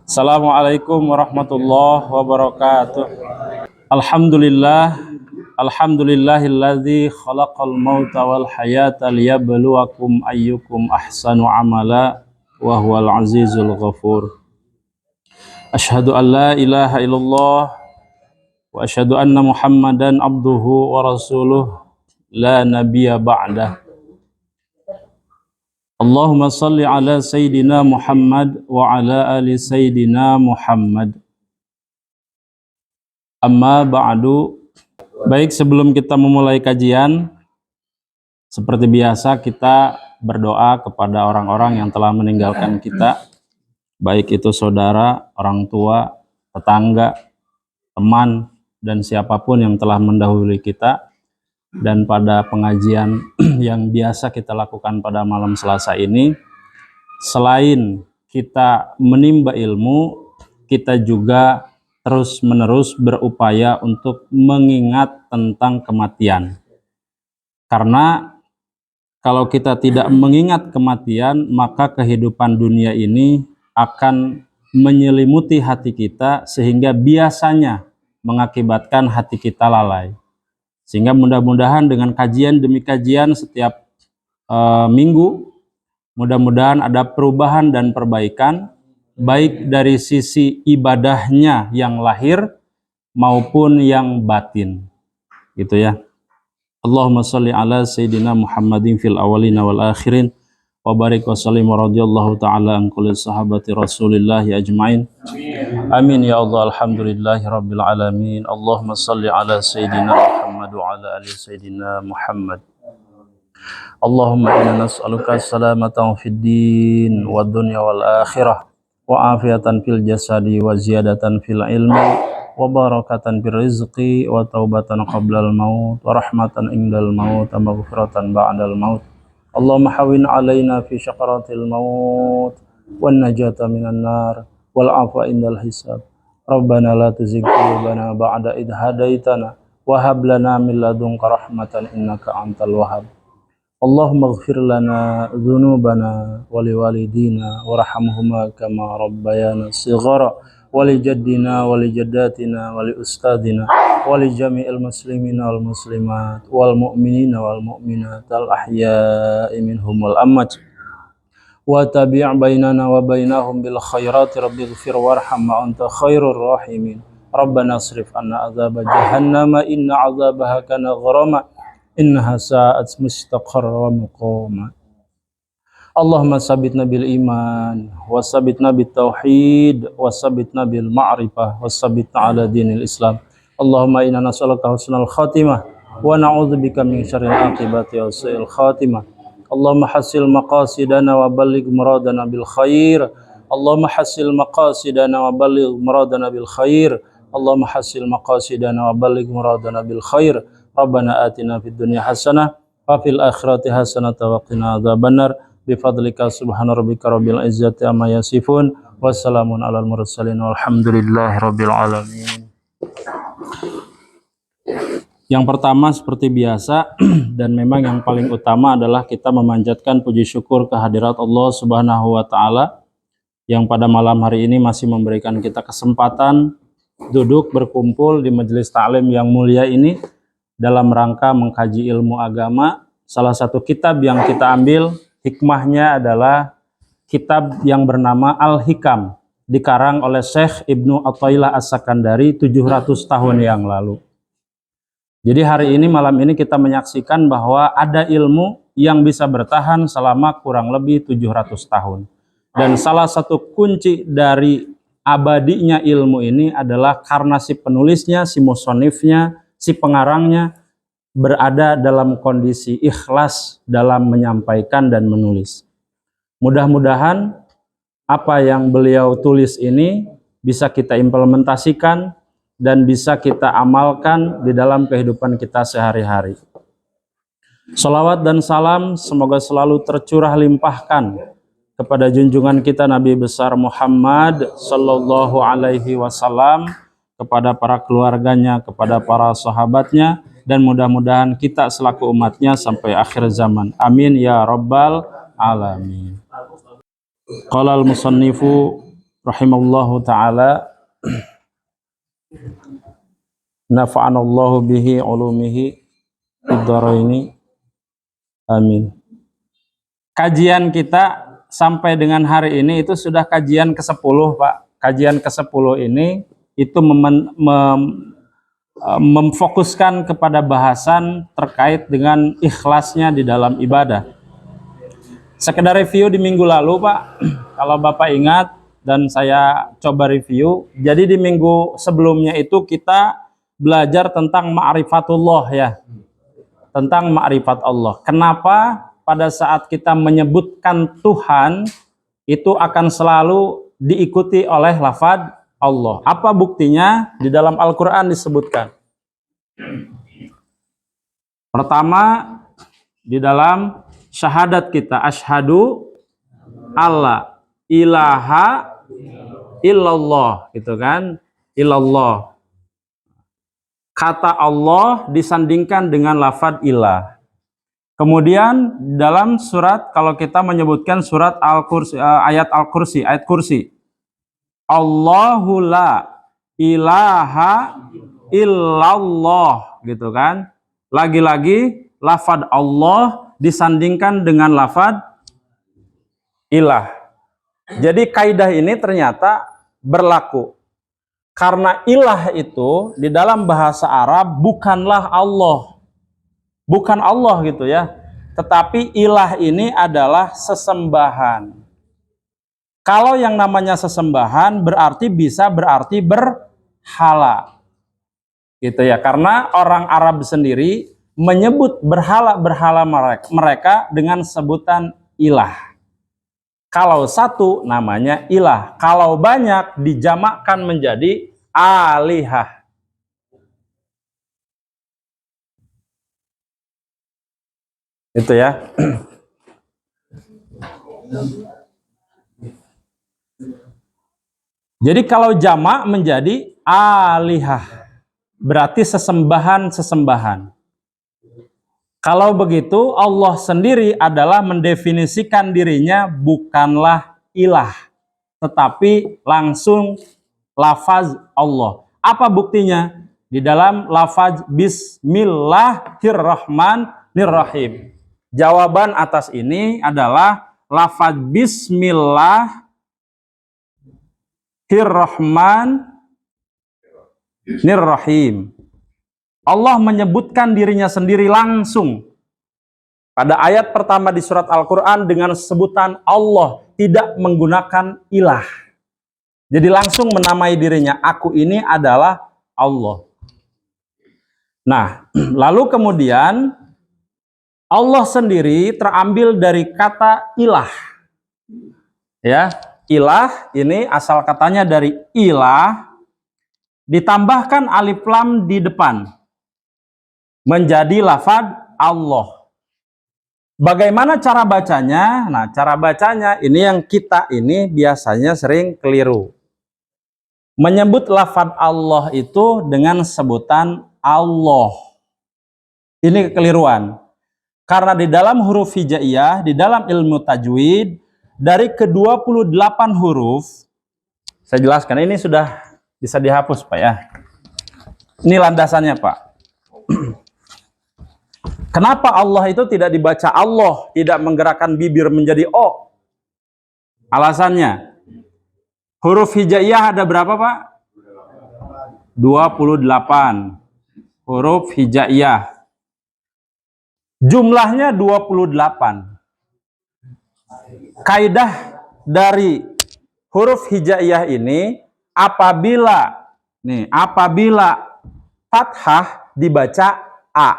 Assalamualaikum warahmatullahi wabarakatuh. Alhamdulillah, alhamdulillahilladzi khalaqal mauta wal hayata liyabluwakum ayyukum ahsanu amala wa huwal azizul ghafur. Asyhadu an la ilaha illallah wa asyhadu anna Muhammadan abduhu wa rasuluh la nabiyya ba'dah. Allahumma salli ala Sayyidina Muhammad wa ala ali Sayyidina Muhammad. Amma ba'du. Baik, sebelum kita memulai kajian, seperti biasa kita berdoa kepada orang-orang yang telah meninggalkan kita, baik itu saudara, orang tua, tetangga, teman, dan siapapun yang telah mendahului kita. Dan pada pengajian yang biasa kita lakukan pada malam Selasa ini, selain kita menimba ilmu, kita juga terus-menerus berupaya untuk mengingat tentang kematian. Karena kalau kita tidak mengingat kematian, maka kehidupan dunia ini akan menyelimuti hati kita sehingga biasanya mengakibatkan hati kita lalai. Sehingga mudah-mudahan dengan kajian demi kajian setiap minggu, mudah-mudahan ada perubahan dan perbaikan, baik dari sisi ibadahnya yang lahir maupun yang batin. Gitu ya. Allahumma sholli ala Sayyidina Muhammadin fil awalina wal akhirin wa barik wa sallim wa radiyallahu ta'ala an kulli sahabati Rasulillahi ajmain. Amin ya Allah. Alhamdulillahi rabbil alamin. Allahumma sholli ala Sayyidina Muhammad wa ala ali Sayyidina Muhammad. Allahumma inna nas'aluka salamatan fid din wa dunya wal akhirah wa afiatan fil jasadi wa ziyadatan fil ilmi wa barakatan fil rizqi wa taubatan qablal maut wa rahmatan indal maut wa maghfiratan ba'dal maut. Allahumma hawin alaina fi syakaratil maut wan najata minan nar wal afwa indal hisab. Rabbana la tuzigh qulubana ba'da idh hadaitana wa hab lana min ladunka rahmatan innaka antal wahhab. Allahumma ighfir lana dhunubana wa liwalidina warhamhuma kama rabbayana shighara wa li jaddina wa li jaddatina wa li ustadina wa li jami'il muslimina wal muslimat wal mu'minina wal mu'minat al ahya'i minhum wal amwat wa tabi' bainana wa bainahum bil khairati rabbighfir warham wa anta khairur rahimin. Rabbana asrif anna adzab jahannama inna adzabaha kana gharama innaha sa'at mustaqarra wa muqama. Allahumma sabitna bil iman wa sabitna bit tauhid wa sabitna bil ma'rifah wa sabitna ala dinil Islam. Allahumma inna nas'aluka husnal khatimah wa na'udzubika min syarril aqibati wa su'il khatimah. Allahumma hasil maqasidana wa balligh muradana bil khair. Allahumma hasil maqasidana wa balligh muradana bil khair. Allahumma hasil maqasidana wa balligh muradana bil khair. Rabbana atina fid dunya hasanah wa fil akhirati hasanah wa qina adzabannar. Bifadlika subhana rabbika rabbil izzati amma yasifun wassalamun alal mursalin walhamdulillahi rabbil alamin. Yang pertama seperti biasa dan memang yang paling utama adalah kita memanjatkan puji syukur kehadirat Allah Subhanahu wa taala yang pada malam hari ini masih memberikan kita kesempatan duduk berkumpul di majelis ta'lim yang mulia ini dalam rangka mengkaji ilmu agama. Salah satu kitab yang kita ambil hikmahnya adalah kitab yang bernama Al-Hikam, dikarang oleh Syekh Ibnu Athaillah As-Sakandari 700 tahun yang lalu. Jadi hari ini, malam ini kita menyaksikan bahwa ada ilmu yang bisa bertahan selama kurang lebih 700 tahun. Dan salah satu kunci dari abadinya ilmu ini adalah karena si penulisnya, si musonifnya, si pengarangnya berada dalam kondisi ikhlas dalam menyampaikan dan menulis. Mudah-mudahan apa yang beliau tulis ini bisa kita implementasikan dan bisa kita amalkan di dalam kehidupan kita sehari-hari. Salawat dan salam semoga selalu tercurah limpahkan kepada junjungan kita Nabi besar Muhammad sallallahu alaihi wasallam, kepada para keluarganya, kepada para sahabatnya, dan mudah-mudahan kita selaku umatnya sampai akhir zaman. Amin ya rabbal alamin. Qala al-musannifu rahimallahu taala, nafa'anallahu bihi ulumihi fid-dharaini. Amin. Kajian kita sampai dengan hari ini itu sudah kajian ke-10, Pak. Kajian ke-10 ini itu memfokuskan kepada bahasan terkait dengan ikhlasnya di dalam ibadah. Sekedar review di minggu lalu, Pak, kalau Bapak ingat dan saya coba review. Jadi di minggu sebelumnya itu kita belajar tentang ma'rifatullah ya. Tentang ma'rifat Allah. Kenapa pada saat kita menyebutkan Tuhan itu akan selalu diikuti oleh lafaz Allah. Apa buktinya? Di dalam Al-Quran disebutkan. Pertama, di dalam syahadat kita, asyhadu alla ilaha illallah, gitu kan? Illallah. Kata Allah disandingkan dengan lafaz ilah. Kemudian dalam surat, kalau kita menyebutkan surat Al-Kursi, ayat Al-Kursi, ayat kursi, Allahu la ilaha illallah, gitu kan? Lagi-lagi lafaz Allah disandingkan dengan lafaz ilah. Jadi kaidah ini ternyata berlaku. Karena ilah itu di dalam bahasa Arab bukanlah Allah. Bukan Allah gitu ya. Tetapi ilah ini adalah sesembahan. Kalau yang namanya sesembahan berarti berhala. Gitu ya. Karena orang Arab sendiri menyebut berhala-berhala mereka dengan sebutan ilah. Kalau satu namanya ilah, kalau banyak dijamakkan menjadi alihah. Itu ya. Jadi kalau jamak menjadi alihah, berarti sesembahan-sesembahan. Kalau begitu, Allah sendiri adalah mendefinisikan dirinya bukanlah ilah, tetapi langsung lafaz Allah. Apa buktinya? Di dalam lafaz Bismillahirrahmanirrahim. Jawaban atas ini adalah lafaz Bismillahirrahmanirrahim. Allah menyebutkan dirinya sendiri langsung pada ayat pertama di surat Al-Quran dengan sebutan Allah, tidak menggunakan ilah. Jadi langsung menamai dirinya, aku ini adalah Allah. Nah, lalu kemudian Allah sendiri terambil dari kata ilah. Ya, ilah ini asal katanya dari ilah, ditambahkan alif lam di depan, menjadi lafaz Allah. Bagaimana cara bacanya? Nah, cara bacanya ini yang kita ini biasanya sering keliru. Menyebut lafaz Allah itu dengan sebutan Allah. Ini kekeliruan. Karena di dalam huruf hijaiyah, di dalam ilmu tajwid, dari ke-28 huruf, saya jelaskan, ini sudah bisa dihapus Pak ya. Ini landasannya Pak. Kenapa Allah itu tidak dibaca Allah, tidak menggerakkan bibir menjadi O? Alasannya, huruf hijaiyah ada berapa Pak? 28 huruf hijaiyah. Jumlahnya 28. Kaidah dari huruf hijaiyah ini, apabila fathah dibaca A,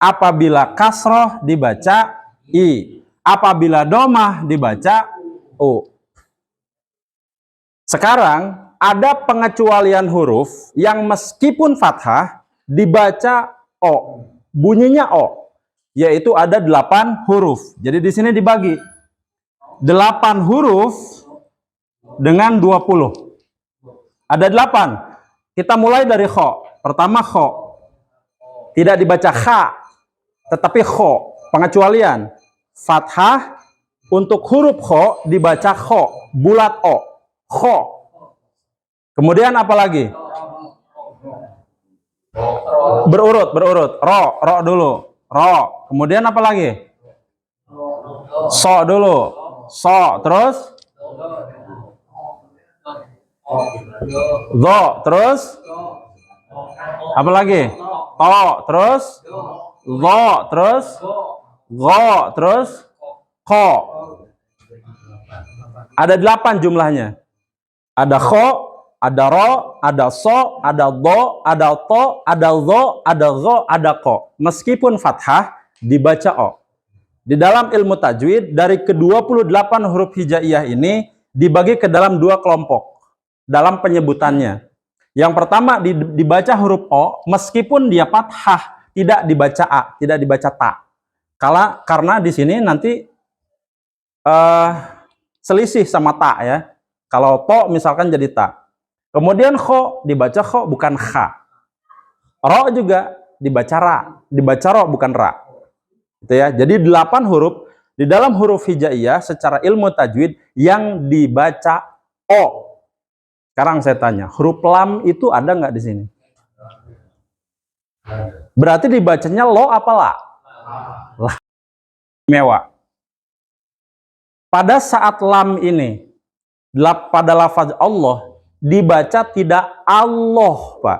apabila kasroh dibaca I, apabila domah dibaca O. Sekarang ada pengecualian huruf yang meskipun fathah dibaca O, bunyinya O, yaitu ada 8 huruf. Jadi di sini dibagi 8 huruf dengan 20. Ada 8. Kita mulai dari kho. Pertama kho. Tidak dibaca kha, tetapi kho. Pengecualian. Fathah untuk huruf kho dibaca kho, bulat O. kho. Kemudian apa lagi? Berurut. Ro dulu. Ro. Kemudian apa lagi? So dulu. So, terus do, terus apa lagi? To, terus lo, terus go, terus ko. Ada 8 jumlahnya. Ada kho, ada ro, ada so, ada do, ada to, ada zo, ada zo, ada ko. Meskipun fathah dibaca o. Di dalam ilmu tajwid, dari ke-28 huruf hijaiyah ini dibagi ke dalam 2 kelompok dalam penyebutannya. Yang pertama dibaca huruf o, meskipun dia fathah, tidak dibaca a, tidak dibaca ta. Karena di sini nanti selisih sama ta ya. Kalau to misalkan jadi ta. Kemudian kho dibaca kho bukan kha. Ro juga dibaca ra, dibaca ro bukan ra. Gitu ya. Jadi 8 huruf di dalam huruf hijaiyah secara ilmu tajwid yang dibaca o. Sekarang saya tanya, huruf lam itu ada nggak di sini? Berarti dibacanya lo apa la? La. Mewah. Pada saat lam ini, pada lafaz Allah dibaca tidak Allah, Pak.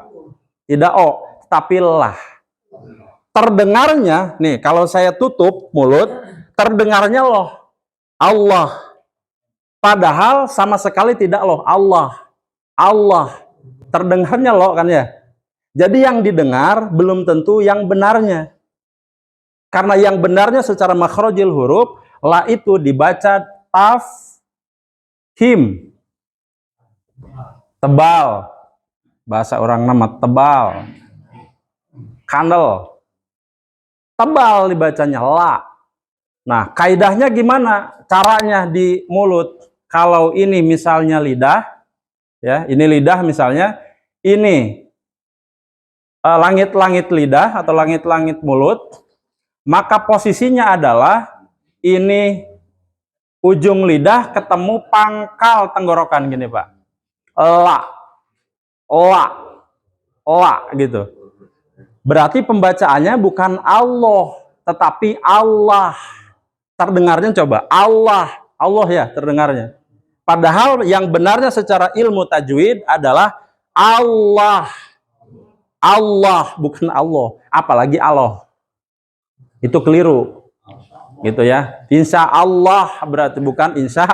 Tidak o, tapi lah. Terdengarnya, nih kalau saya tutup mulut, terdengarnya loh. Allah. Padahal sama sekali tidak loh. Allah. Allah. Terdengarnya loh kan ya. Jadi yang didengar belum tentu yang benarnya. Karena yang benarnya secara makhrajil huruf, la itu dibaca taf, him. Tebal. Bahasa orang nama tebal. Kandel. Tebal dibacanya la. Nah, kaidahnya gimana? Caranya di mulut. Kalau ini misalnya lidah, ya, ini lidah misalnya, ini langit-langit lidah atau langit-langit mulut, maka posisinya adalah ini ujung lidah ketemu pangkal tenggorokan gini, Pak. La, la gitu. Berarti pembacaannya bukan Allah, tetapi Allah. Terdengarnya coba, Allah. Allah ya terdengarnya. Padahal yang benarnya secara ilmu tajwid adalah Allah. Allah, bukan Allah. Apalagi Allah. Itu keliru. Gitu ya. Insya Allah berarti bukan insya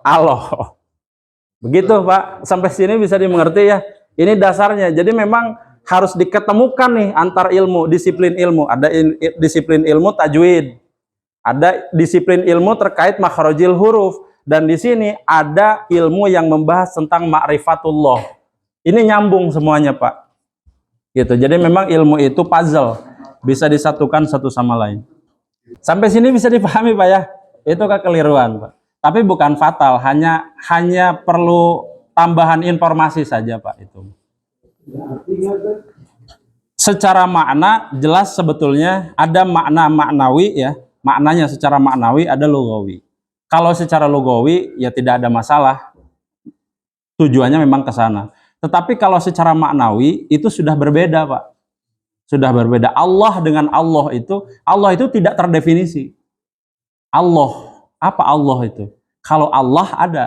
Allah. Begitu Pak. Sampai sini bisa dimengerti ya. Ini dasarnya. Jadi memang harus diketemukan nih antar ilmu, disiplin ilmu. Ada disiplin ilmu tajwid, ada disiplin ilmu terkait makhrajil huruf, dan di sini ada ilmu yang membahas tentang ma'rifatullah. Ini nyambung semuanya Pak. Gitu. Jadi memang ilmu itu puzzle, bisa disatukan satu sama lain. Sampai sini bisa dipahami Pak ya. Itu kekeliruan Pak. Tapi bukan fatal, hanya perlu tambahan informasi saja Pak itu. Secara makna jelas sebetulnya ada makna maknawi ya, maknanya secara maknawi ada lugawi. Kalau secara lugawi ya tidak ada masalah, tujuannya memang ke sana. Tetapi kalau secara maknawi itu sudah berbeda Pak, sudah berbeda. Allah dengan Allah itu tidak terdefinisi. Allah, apa Allah itu? Kalau Allah ada,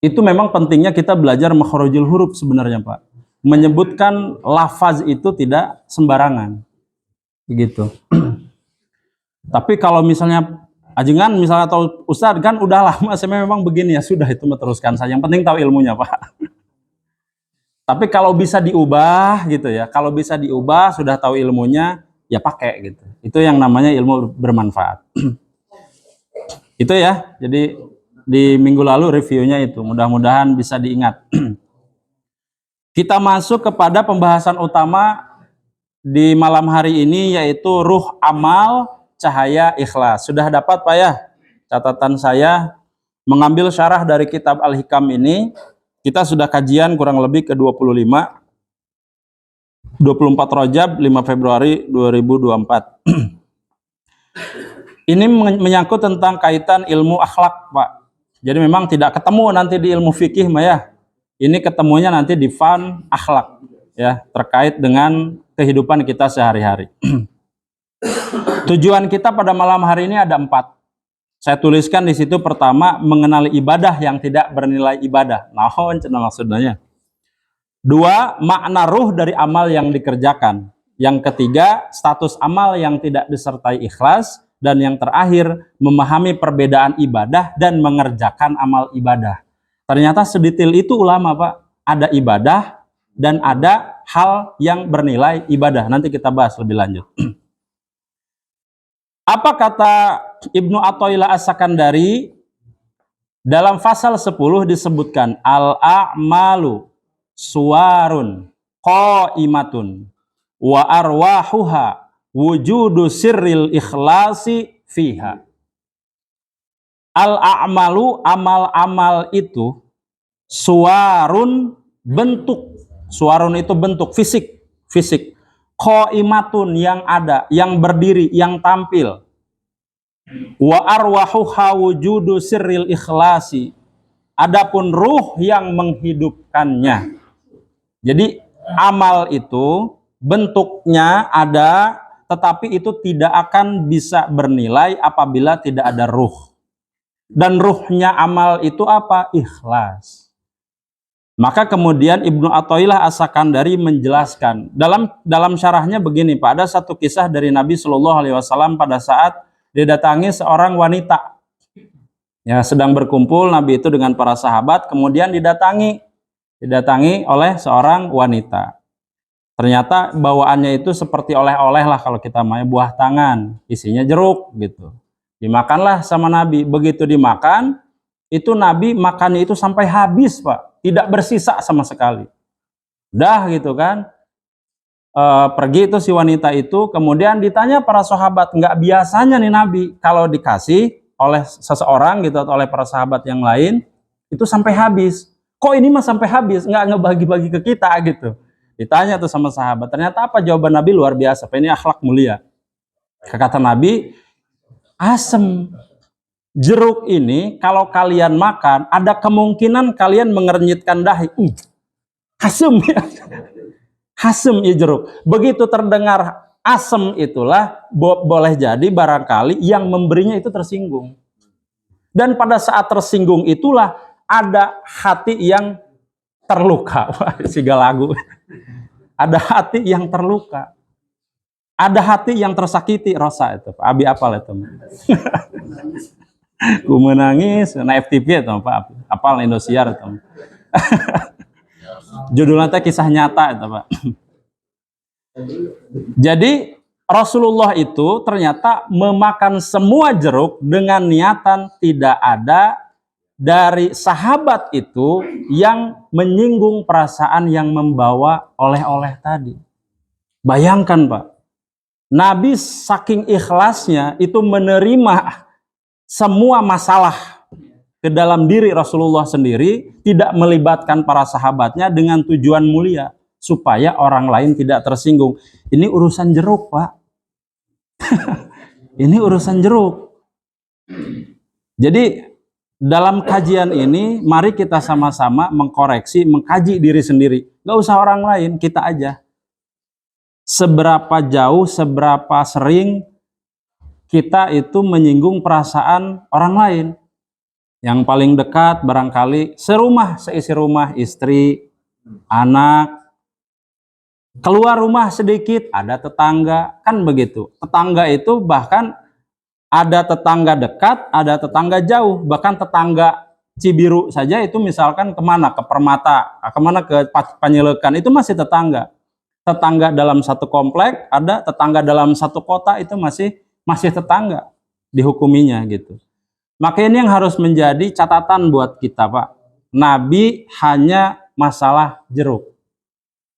itu memang pentingnya kita belajar makhrajul huruf sebenarnya Pak. Menyebutkan lafaz itu tidak sembarangan. Begitu. Tapi kalau misalnya ajengan misalnya atau Ustadz kan udah lama saya memang begini ya, sudah itu teruskan saja. Yang penting tahu ilmunya Pak. Tapi kalau bisa diubah gitu ya, kalau bisa diubah sudah tahu ilmunya ya pakai gitu. Itu yang namanya ilmu bermanfaat. Itu ya. Jadi di minggu lalu reviewnya itu, mudah-mudahan bisa diingat. Kita masuk kepada pembahasan utama di malam hari ini, yaitu ruh amal cahaya ikhlas. Sudah dapat Pak ya catatan saya mengambil syarah dari kitab Al-Hikam ini. Kita sudah kajian kurang lebih ke 24 Rajab 5 Februari 2024. Ini menyangkut tentang kaitan ilmu akhlak Pak. Jadi memang tidak ketemu nanti di ilmu fikih mah ya. Ini ketemunya nanti di fan akhlak ya, terkait dengan kehidupan kita sehari-hari. Tujuan kita pada malam hari ini ada 4. Saya tuliskan di situ pertama, mengenali ibadah yang tidak bernilai ibadah. Naon cenah maksudnya? 2, makna ruh dari amal yang dikerjakan. Yang ketiga, status amal yang tidak disertai ikhlas. Dan yang terakhir, memahami perbedaan ibadah dan mengerjakan amal ibadah. Ternyata sedetail itu ulama, Pak. Ada ibadah dan ada hal yang bernilai ibadah. Nanti kita bahas lebih lanjut. Apa kata Ibnu Athaillah As-Sakandari? Dalam pasal 10 disebutkan al-a'malu suwarun qaimatun wa arwahuha wujudu sirril ikhlasi fiha. Al-a'malu, amal-amal itu, suwarun, bentuk. Suwarun itu bentuk fisik, qaimatun, yang ada, yang berdiri, yang tampil. Wa arwahuha wujudu sirril ikhlasi. Adapun ruh yang menghidupkannya. Jadi amal itu bentuknya ada, tetapi itu tidak akan bisa bernilai apabila tidak ada ruh. Dan ruhnya amal itu apa? Ikhlas. Maka kemudian Ibnu Athaillah As-Sakandari menjelaskan dalam syarahnya begini, Pak. Ada satu kisah dari Nabi Shallallahu Alaihi Wasallam pada saat didatangi seorang wanita. Ya, sedang berkumpul Nabi itu dengan para sahabat, kemudian didatangi oleh seorang wanita. Ternyata bawaannya itu seperti oleh-oleh lah, kalau kita main buah tangan, isinya jeruk gitu. Dimakanlah sama Nabi. Begitu dimakan, itu Nabi makannya itu sampai habis, Pak. Tidak bersisa sama sekali. Udah gitu kan. Pergi itu si wanita itu, kemudian ditanya para sahabat, nggak biasanya nih Nabi kalau dikasih oleh seseorang gitu atau oleh para sahabat yang lain itu sampai habis. Kok ini mah sampai habis, nggak ngebagi-bagi ke kita gitu. Ditanya tuh sama sahabat. Ternyata apa jawaban Nabi? Luar biasa. Ini akhlak mulia. Kata Nabi, asem. Jeruk ini kalau kalian makan, ada kemungkinan kalian mengernyitkan dahi. Asem ya. Asem ya jeruk. Begitu terdengar asem itulah, boleh jadi barangkali yang memberinya itu tersinggung. Dan pada saat tersinggung itulah ada hati yang terluka. Wah, siga lagu. Ada hati yang terluka. Ada hati yang tersakiti, Rosa itu. Abi apal itu. Ku menangis, nah FTV itu Pak. Apal Indosiar itu. Judulnya kisah nyata itu Pak. Jadi Rasulullah itu ternyata memakan semua jeruk dengan niatan tidak ada dari sahabat itu yang menyinggung perasaan yang membawa oleh-oleh tadi. Bayangkan Pak, Nabi saking ikhlasnya itu menerima semua masalah ke dalam diri Rasulullah sendiri, tidak melibatkan para sahabatnya dengan tujuan mulia, supaya orang lain tidak tersinggung. Ini urusan jeruk, Pak. Ini urusan jeruk. Jadi dalam kajian ini, mari kita sama-sama mengkoreksi, mengkaji diri sendiri. Gak usah orang lain, kita aja. Seberapa jauh, seberapa sering kita itu menyinggung perasaan orang lain. Yang paling dekat barangkali serumah, seisi rumah, istri, anak. Keluar rumah sedikit, ada tetangga, kan begitu. Tetangga itu bahkan ada tetangga dekat, ada tetangga jauh. Bahkan tetangga Cibiru saja itu misalkan kemana? Ke Permata, kemana? Ke Panjelekan, itu masih tetangga. Tetangga dalam satu komplek, ada tetangga dalam satu kota, itu masih tetangga dihukuminya gitu. Maka ini yang harus menjadi catatan buat kita Pak. Nabi hanya masalah jeruk.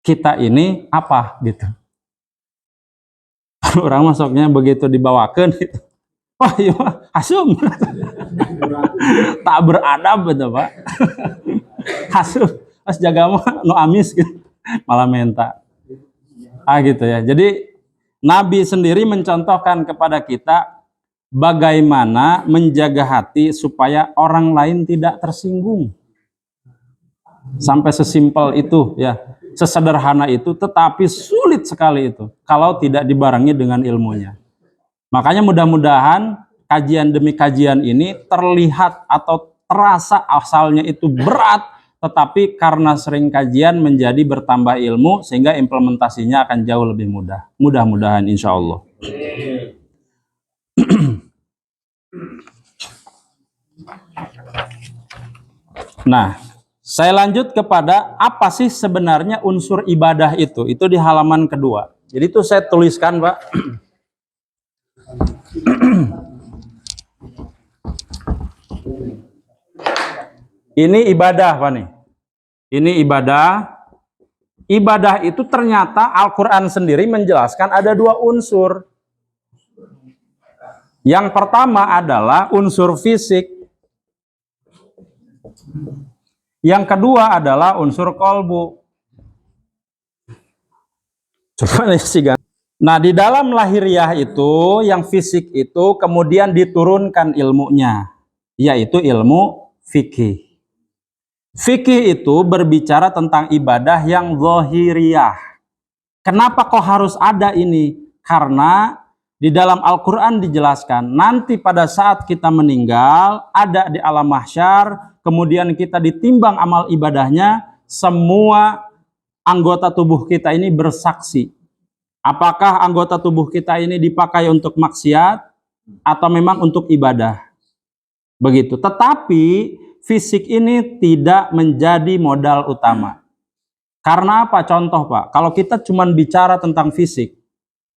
Kita ini apa gitu. Orang masuknya begitu dibawakan gitu. Wah iya asum. Tak beradab betul Pak. Asum. Mas jaga mah no amis gitu. Malah menta. Gitu ya. Jadi Nabi sendiri mencontohkan kepada kita bagaimana menjaga hati supaya orang lain tidak tersinggung. Sampai sesimpel itu ya, sesederhana itu, tetapi sulit sekali itu kalau tidak dibarengi dengan ilmunya. Makanya mudah-mudahan kajian demi kajian ini terlihat atau terasa asalnya itu berat, tetapi karena sering kajian menjadi bertambah ilmu sehingga implementasinya akan jauh lebih mudah. Mudah-mudahan insya Allah. Nah, saya lanjut kepada apa sih sebenarnya unsur ibadah itu. Itu di halaman kedua. Jadi itu saya tuliskan, Pak. Ini ibadah, Pak nih. Ini ibadah. Ibadah itu ternyata Al-Quran sendiri menjelaskan ada dua unsur. Yang pertama adalah unsur fisik. Yang kedua adalah unsur kolbu. Coba sih. Nah, di dalam lahiriah itu, yang fisik itu kemudian diturunkan ilmunya, yaitu ilmu fikih. Fikih itu berbicara tentang ibadah yang zahiriyah. Kenapa kok harus ada ini? Karena di dalam Al-Quran dijelaskan, nanti pada saat kita meninggal, ada di alam mahsyar, kemudian kita ditimbang amal ibadahnya, semua anggota tubuh kita ini bersaksi. Apakah anggota tubuh kita ini dipakai untuk maksiat, atau memang untuk ibadah. Begitu. Tetapi fisik ini tidak menjadi modal utama. Karena apa? Contoh, Pak, kalau kita cuma bicara tentang fisik,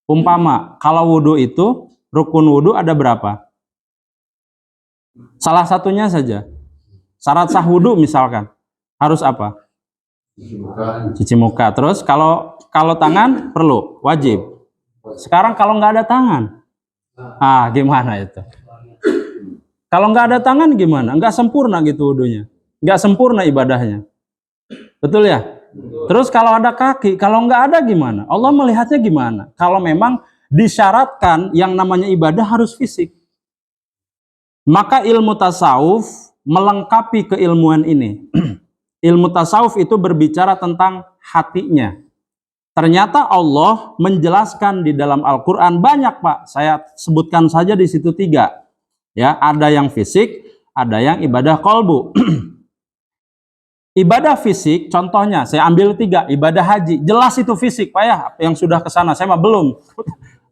umpama kalau wudhu itu, rukun wudhu ada berapa? Salah satunya saja. Syarat sah wudhu misalkan, harus apa? Cuci muka. Terus kalau tangan perlu, wajib. Sekarang kalau nggak ada tangan, gimana itu? Kalau nggak ada tangan gimana? Nggak sempurna gitu wudhunya. Nggak sempurna ibadahnya. Betul ya? Terus kalau ada kaki, kalau nggak ada gimana? Allah melihatnya gimana? Kalau memang disyaratkan yang namanya ibadah harus fisik. Maka ilmu tasawuf melengkapi keilmuan ini. Ilmu tasawuf itu berbicara tentang hatinya. Ternyata Allah menjelaskan di dalam Al-Quran banyak, Pak. Saya sebutkan saja di situ 3. Ya, ada yang fisik, ada yang ibadah kolbu. Ibadah fisik, contohnya saya ambil 3, ibadah haji, jelas itu fisik, Pak ya, yang sudah ke sana, saya mah belum.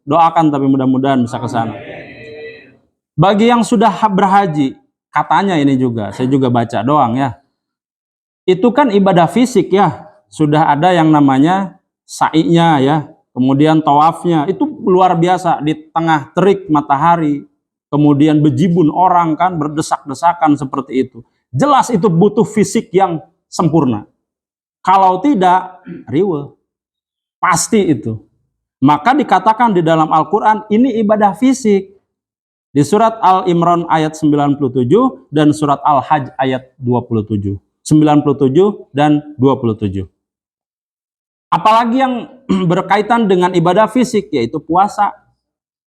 Doakan tapi mudah-mudahan bisa ke sana. Bagi yang sudah berhaji, katanya ini juga, saya juga baca doang ya. Itu kan ibadah fisik ya, sudah ada yang namanya sa'inya ya, kemudian tawafnya, itu luar biasa di tengah terik matahari, kemudian bejibun orang kan berdesak-desakan seperti itu. Jelas itu butuh fisik yang sempurna. Kalau tidak, riweuh. Pasti itu. Maka dikatakan di dalam Al-Quran, ini ibadah fisik. Di surat Al-Imran ayat 97 dan surat Al-Hajj ayat 27. 97 dan 27. Apalagi yang berkaitan dengan ibadah fisik, yaitu puasa.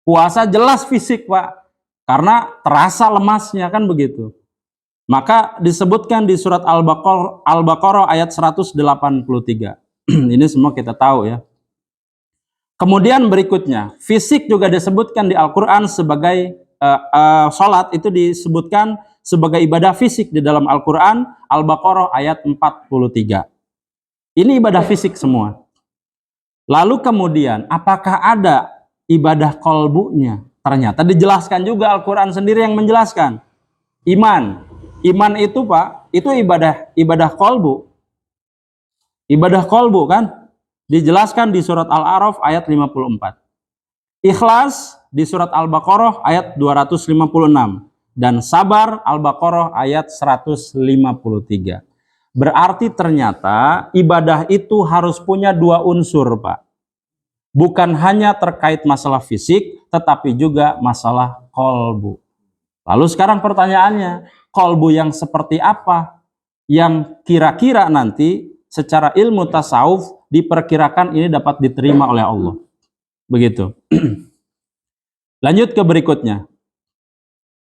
Puasa jelas fisik, Pak. Karena terasa lemasnya, kan begitu. Maka disebutkan di surat Al-Baqarah ayat 183. Ini semua kita tahu ya. Kemudian berikutnya, fisik juga disebutkan di Al-Quran sebagai sholat, itu disebutkan sebagai ibadah fisik di dalam Al-Quran, Al-Baqarah ayat 43. Ini ibadah fisik semua. Lalu kemudian, apakah ada ibadah kolbunya? Ternyata dijelaskan juga, Al-Quran sendiri yang menjelaskan. Iman. Iman itu, Pak, itu ibadah kolbu. Ibadah kolbu kan? Dijelaskan di surat Al-A'raf ayat 54. Ikhlas di surat Al-Baqarah ayat 256. Dan sabar Al-Baqarah ayat 153. Berarti ternyata ibadah itu harus punya 2 unsur, Pak. Bukan hanya terkait masalah fisik, tetapi juga masalah kolbu. Lalu sekarang pertanyaannya, kolbu yang seperti apa yang kira-kira nanti secara ilmu tasawuf diperkirakan ini dapat diterima oleh Allah? Begitu. Lanjut ke berikutnya.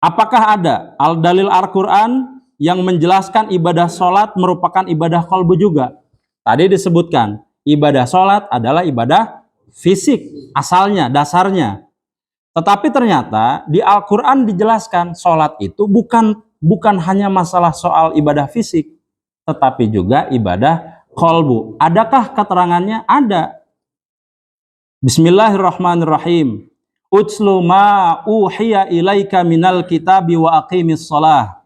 Apakah ada dalil Al-Quran yang menjelaskan ibadah sholat merupakan ibadah qalbu juga? Tadi disebutkan, ibadah sholat adalah ibadah fisik, asalnya, dasarnya. Tetapi ternyata di Al-Quran dijelaskan, sholat itu bukan hanya masalah soal ibadah fisik, tetapi juga ibadah qalbu. Adakah keterangannya? Ada. Bismillahirrahmanirrahim. Utslu ma uhiya ilaika minal kitabi wa aqimis shalah.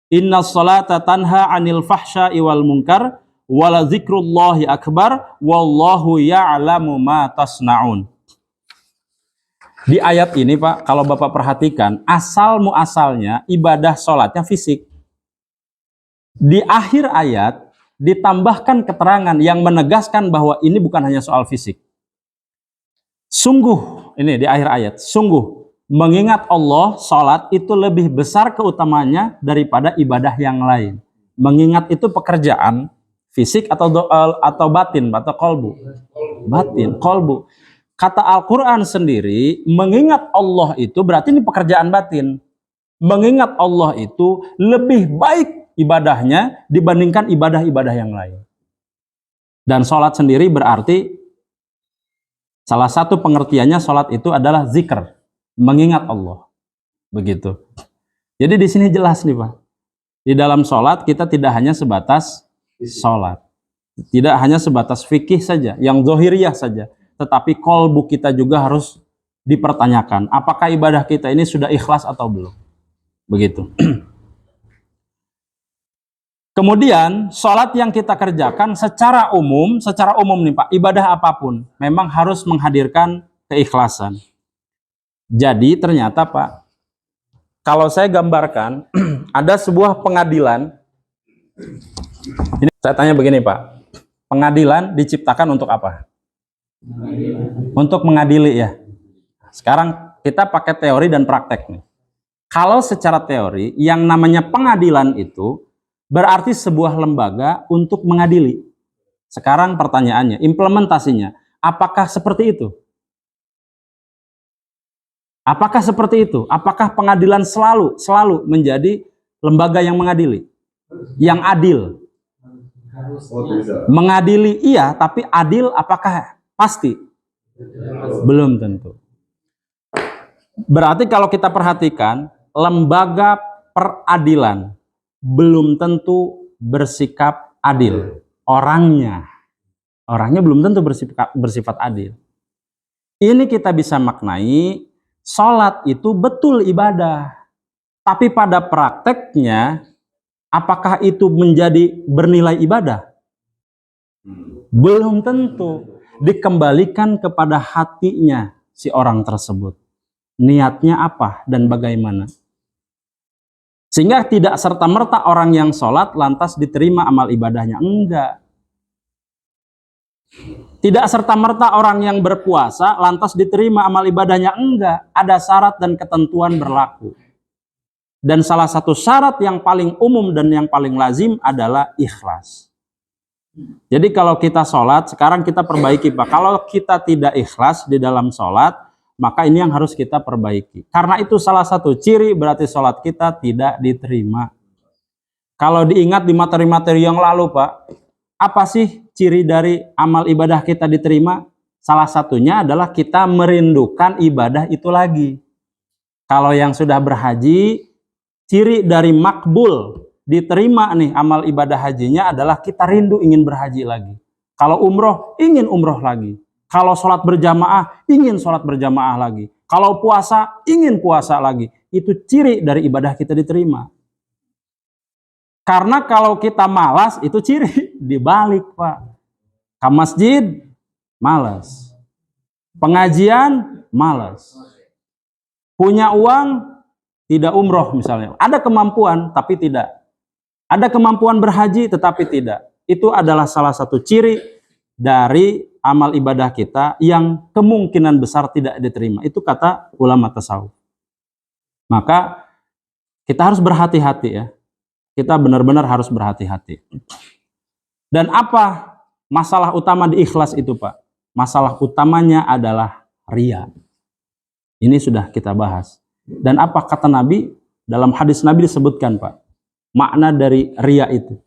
Innas salata tanha 'anil fahsya'i wal munkar wa la dzikrullahi akbar wallahu ya'lamu ma tasna'un. Di ayat ini Pak, kalau Bapak perhatikan, asal muasalnya ibadah sholatnya fisik. Di akhir ayat ditambahkan keterangan yang menegaskan bahwa ini bukan hanya soal fisik. Sungguh, ini di akhir ayat, sungguh mengingat Allah, sholat itu lebih besar keutamanya daripada ibadah yang lain. Mengingat itu pekerjaan fisik atau batin atau qalbu. Batin, qalbu. Kata Al-Quran sendiri, mengingat Allah itu berarti ini pekerjaan batin. Mengingat Allah itu lebih baik ibadahnya dibandingkan ibadah-ibadah yang lain. Dan sholat sendiri berarti salah satu pengertiannya sholat itu adalah zikr, mengingat Allah. Begitu. Jadi di sini jelas nih Pak. Di dalam sholat kita tidak hanya sebatas sholat. Tidak hanya sebatas fikih saja, yang zohiriyah saja. Tetapi qalbu kita juga harus dipertanyakan. Apakah ibadah kita ini sudah ikhlas atau belum? Begitu. Kemudian sholat yang kita kerjakan secara umum nih Pak, ibadah apapun memang harus menghadirkan keikhlasan. Jadi ternyata Pak, kalau saya gambarkan ada sebuah pengadilan. Ini saya tanya begini Pak, pengadilan diciptakan untuk apa? Untuk mengadili ya. Sekarang kita pakai teori dan praktek nih. Kalau secara teori yang namanya pengadilan itu berarti sebuah lembaga untuk mengadili. Sekarang pertanyaannya, implementasinya, apakah seperti itu? Apakah seperti itu? Apakah pengadilan selalu menjadi lembaga yang mengadili? Yang adil? Mengadili iya, tapi adil apakah pasti? Belum tentu. Berarti kalau kita perhatikan, lembaga peradilan belum tentu bersikap adil. Orangnya belum tentu bersifat adil. Ini kita bisa maknai, sholat itu betul ibadah. Tapi pada prakteknya, apakah itu menjadi bernilai ibadah? Belum tentu. Dikembalikan kepada hatinya si orang tersebut. Niatnya apa dan bagaimana? Sehingga tidak serta-merta orang yang sholat lantas diterima amal ibadahnya. Enggak. Tidak serta-merta orang yang berpuasa lantas diterima amal ibadahnya. Enggak. Ada syarat dan ketentuan berlaku. Dan salah satu syarat yang paling umum dan yang paling lazim adalah ikhlas. Jadi kalau kita sholat, sekarang kita perbaiki Pak. Kalau kita tidak ikhlas di dalam sholat, maka ini yang harus kita perbaiki. Karena itu salah satu ciri berarti sholat kita tidak diterima. Kalau diingat di materi-materi yang lalu Pak, apa sih ciri dari amal ibadah kita diterima? Salah satunya adalah kita merindukan ibadah itu lagi. Kalau yang sudah berhaji, ciri dari makbul, diterima nih amal ibadah hajinya adalah kita rindu ingin berhaji lagi. Kalau umroh, ingin umroh lagi. Kalau sholat berjamaah, ingin sholat berjamaah lagi. Kalau puasa, ingin puasa lagi. Itu ciri dari ibadah kita diterima. Karena kalau kita malas, itu ciri dibalik Pak. Ke masjid, malas. Pengajian, malas. Punya uang, tidak umroh misalnya. Ada kemampuan, tapi tidak. Ada kemampuan berhaji, tetapi tidak. Itu adalah salah satu ciri dari amal ibadah kita yang kemungkinan besar tidak diterima. Itu kata ulama tasawuf. Maka kita harus berhati-hati ya. Kita benar-benar harus berhati-hati. Dan apa masalah utama di ikhlas itu Pak? Masalah utamanya adalah riya. Ini sudah kita bahas. Dan apa kata Nabi? Dalam hadis Nabi disebutkan, Pak, makna dari ria itu.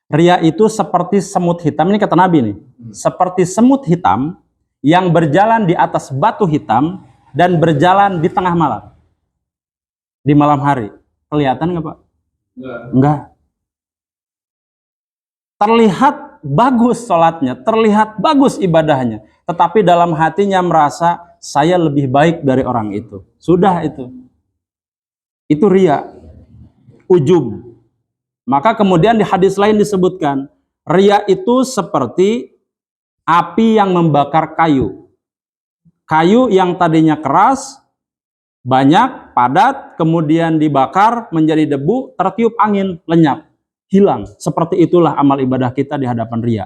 Ria itu seperti semut hitam, ini kata Nabi nih, seperti semut hitam yang berjalan di atas batu hitam dan berjalan di tengah malam. Di malam hari. Kelihatan nggak, Pak? Enggak. Terlihat bagus sholatnya, terlihat bagus ibadahnya, tetapi dalam hatinya merasa saya lebih baik dari orang itu. Sudah itu. Itu ria, ujub. Maka kemudian di hadis lain disebutkan, ria itu seperti api yang membakar kayu. Kayu yang tadinya keras, banyak, padat, kemudian dibakar menjadi debu, tertiup angin, lenyap, hilang. Seperti itulah amal ibadah kita di hadapan ria.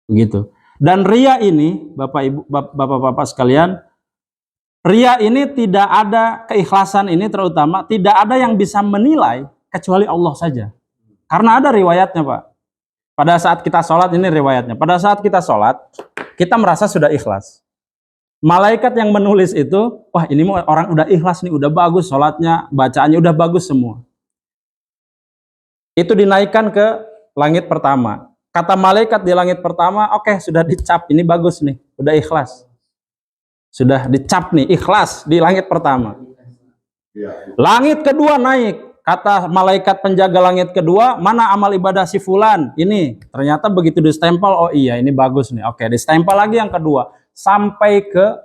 Begitu. Dan ria ini, Bapak Ibu, Bapak-bapak sekalian, ria ini tidak ada keikhlasan ini terutama, tidak ada yang bisa menilai kecuali Allah saja. Karena ada riwayatnya, Pak. Pada saat kita sholat, ini riwayatnya. Pada saat kita sholat, kita merasa sudah ikhlas. Malaikat yang menulis itu, wah ini orang udah ikhlas nih, udah bagus sholatnya, bacaannya udah bagus semua. Itu dinaikkan ke langit pertama. Kata malaikat di langit pertama, oke, sudah dicap, ini bagus nih, udah ikhlas. Sudah dicap nih, ikhlas di langit pertama. Langit kedua naik. Kata malaikat penjaga langit kedua, mana amal ibadah si fulan? Ini, ternyata begitu distempel, oh iya ini bagus nih. Oke, distempel lagi yang kedua. Sampai ke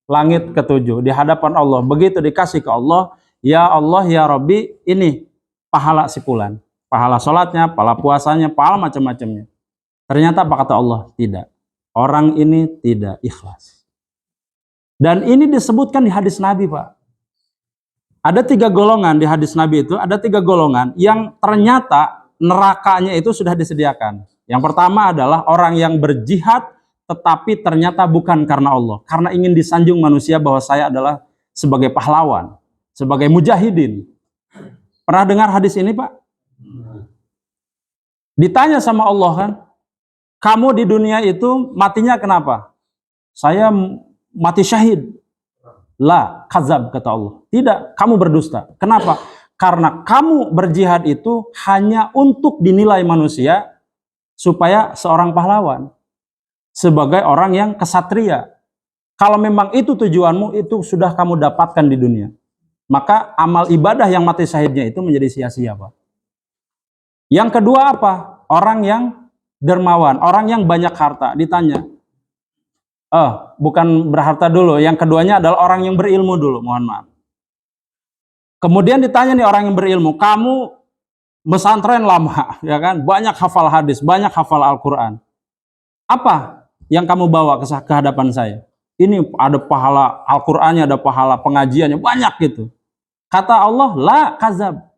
langit ketujuh, di hadapan Allah. Begitu dikasih ke Allah, ya Allah, ya Rabbi, ini pahala si fulan. Pahala sholatnya, pahala puasanya, pahala macam-macamnya. Ternyata apa kata Allah? Tidak. Orang ini tidak ikhlas. Dan ini disebutkan di hadis Nabi, Pak. Ada 3 golongan di hadis Nabi itu, ada 3 golongan yang ternyata nerakanya itu sudah disediakan. Yang pertama adalah orang yang berjihad, tetapi ternyata bukan karena Allah. Karena ingin disanjung manusia bahwa saya adalah sebagai pahlawan, sebagai mujahidin. Pernah dengar hadis ini, Pak? Ditanya sama Allah kan, kamu di dunia itu matinya kenapa? Saya mati syahid. La, kazab, kata Allah. Tidak, kamu berdusta. Kenapa? Karena kamu berjihad itu hanya untuk dinilai manusia supaya seorang pahlawan. Sebagai orang yang kesatria. Kalau memang itu tujuanmu, itu sudah kamu dapatkan di dunia. Maka amal ibadah yang mati syahidnya itu menjadi sia-sia, Pak. Yang kedua apa? Orang yang dermawan, orang yang banyak harta. Ditanya, bukan berharta dulu. Yang keduanya adalah orang yang berilmu dulu, mohon maaf. Kemudian ditanya nih orang yang berilmu, kamu pesantren lama, ya kan? Banyak hafal hadis, banyak hafal Al-Quran. Apa yang kamu bawa ke hadapan saya? Ini ada pahala Al-Qurannya, ada pahala pengajiannya, banyak gitu. Kata Allah, la kazab.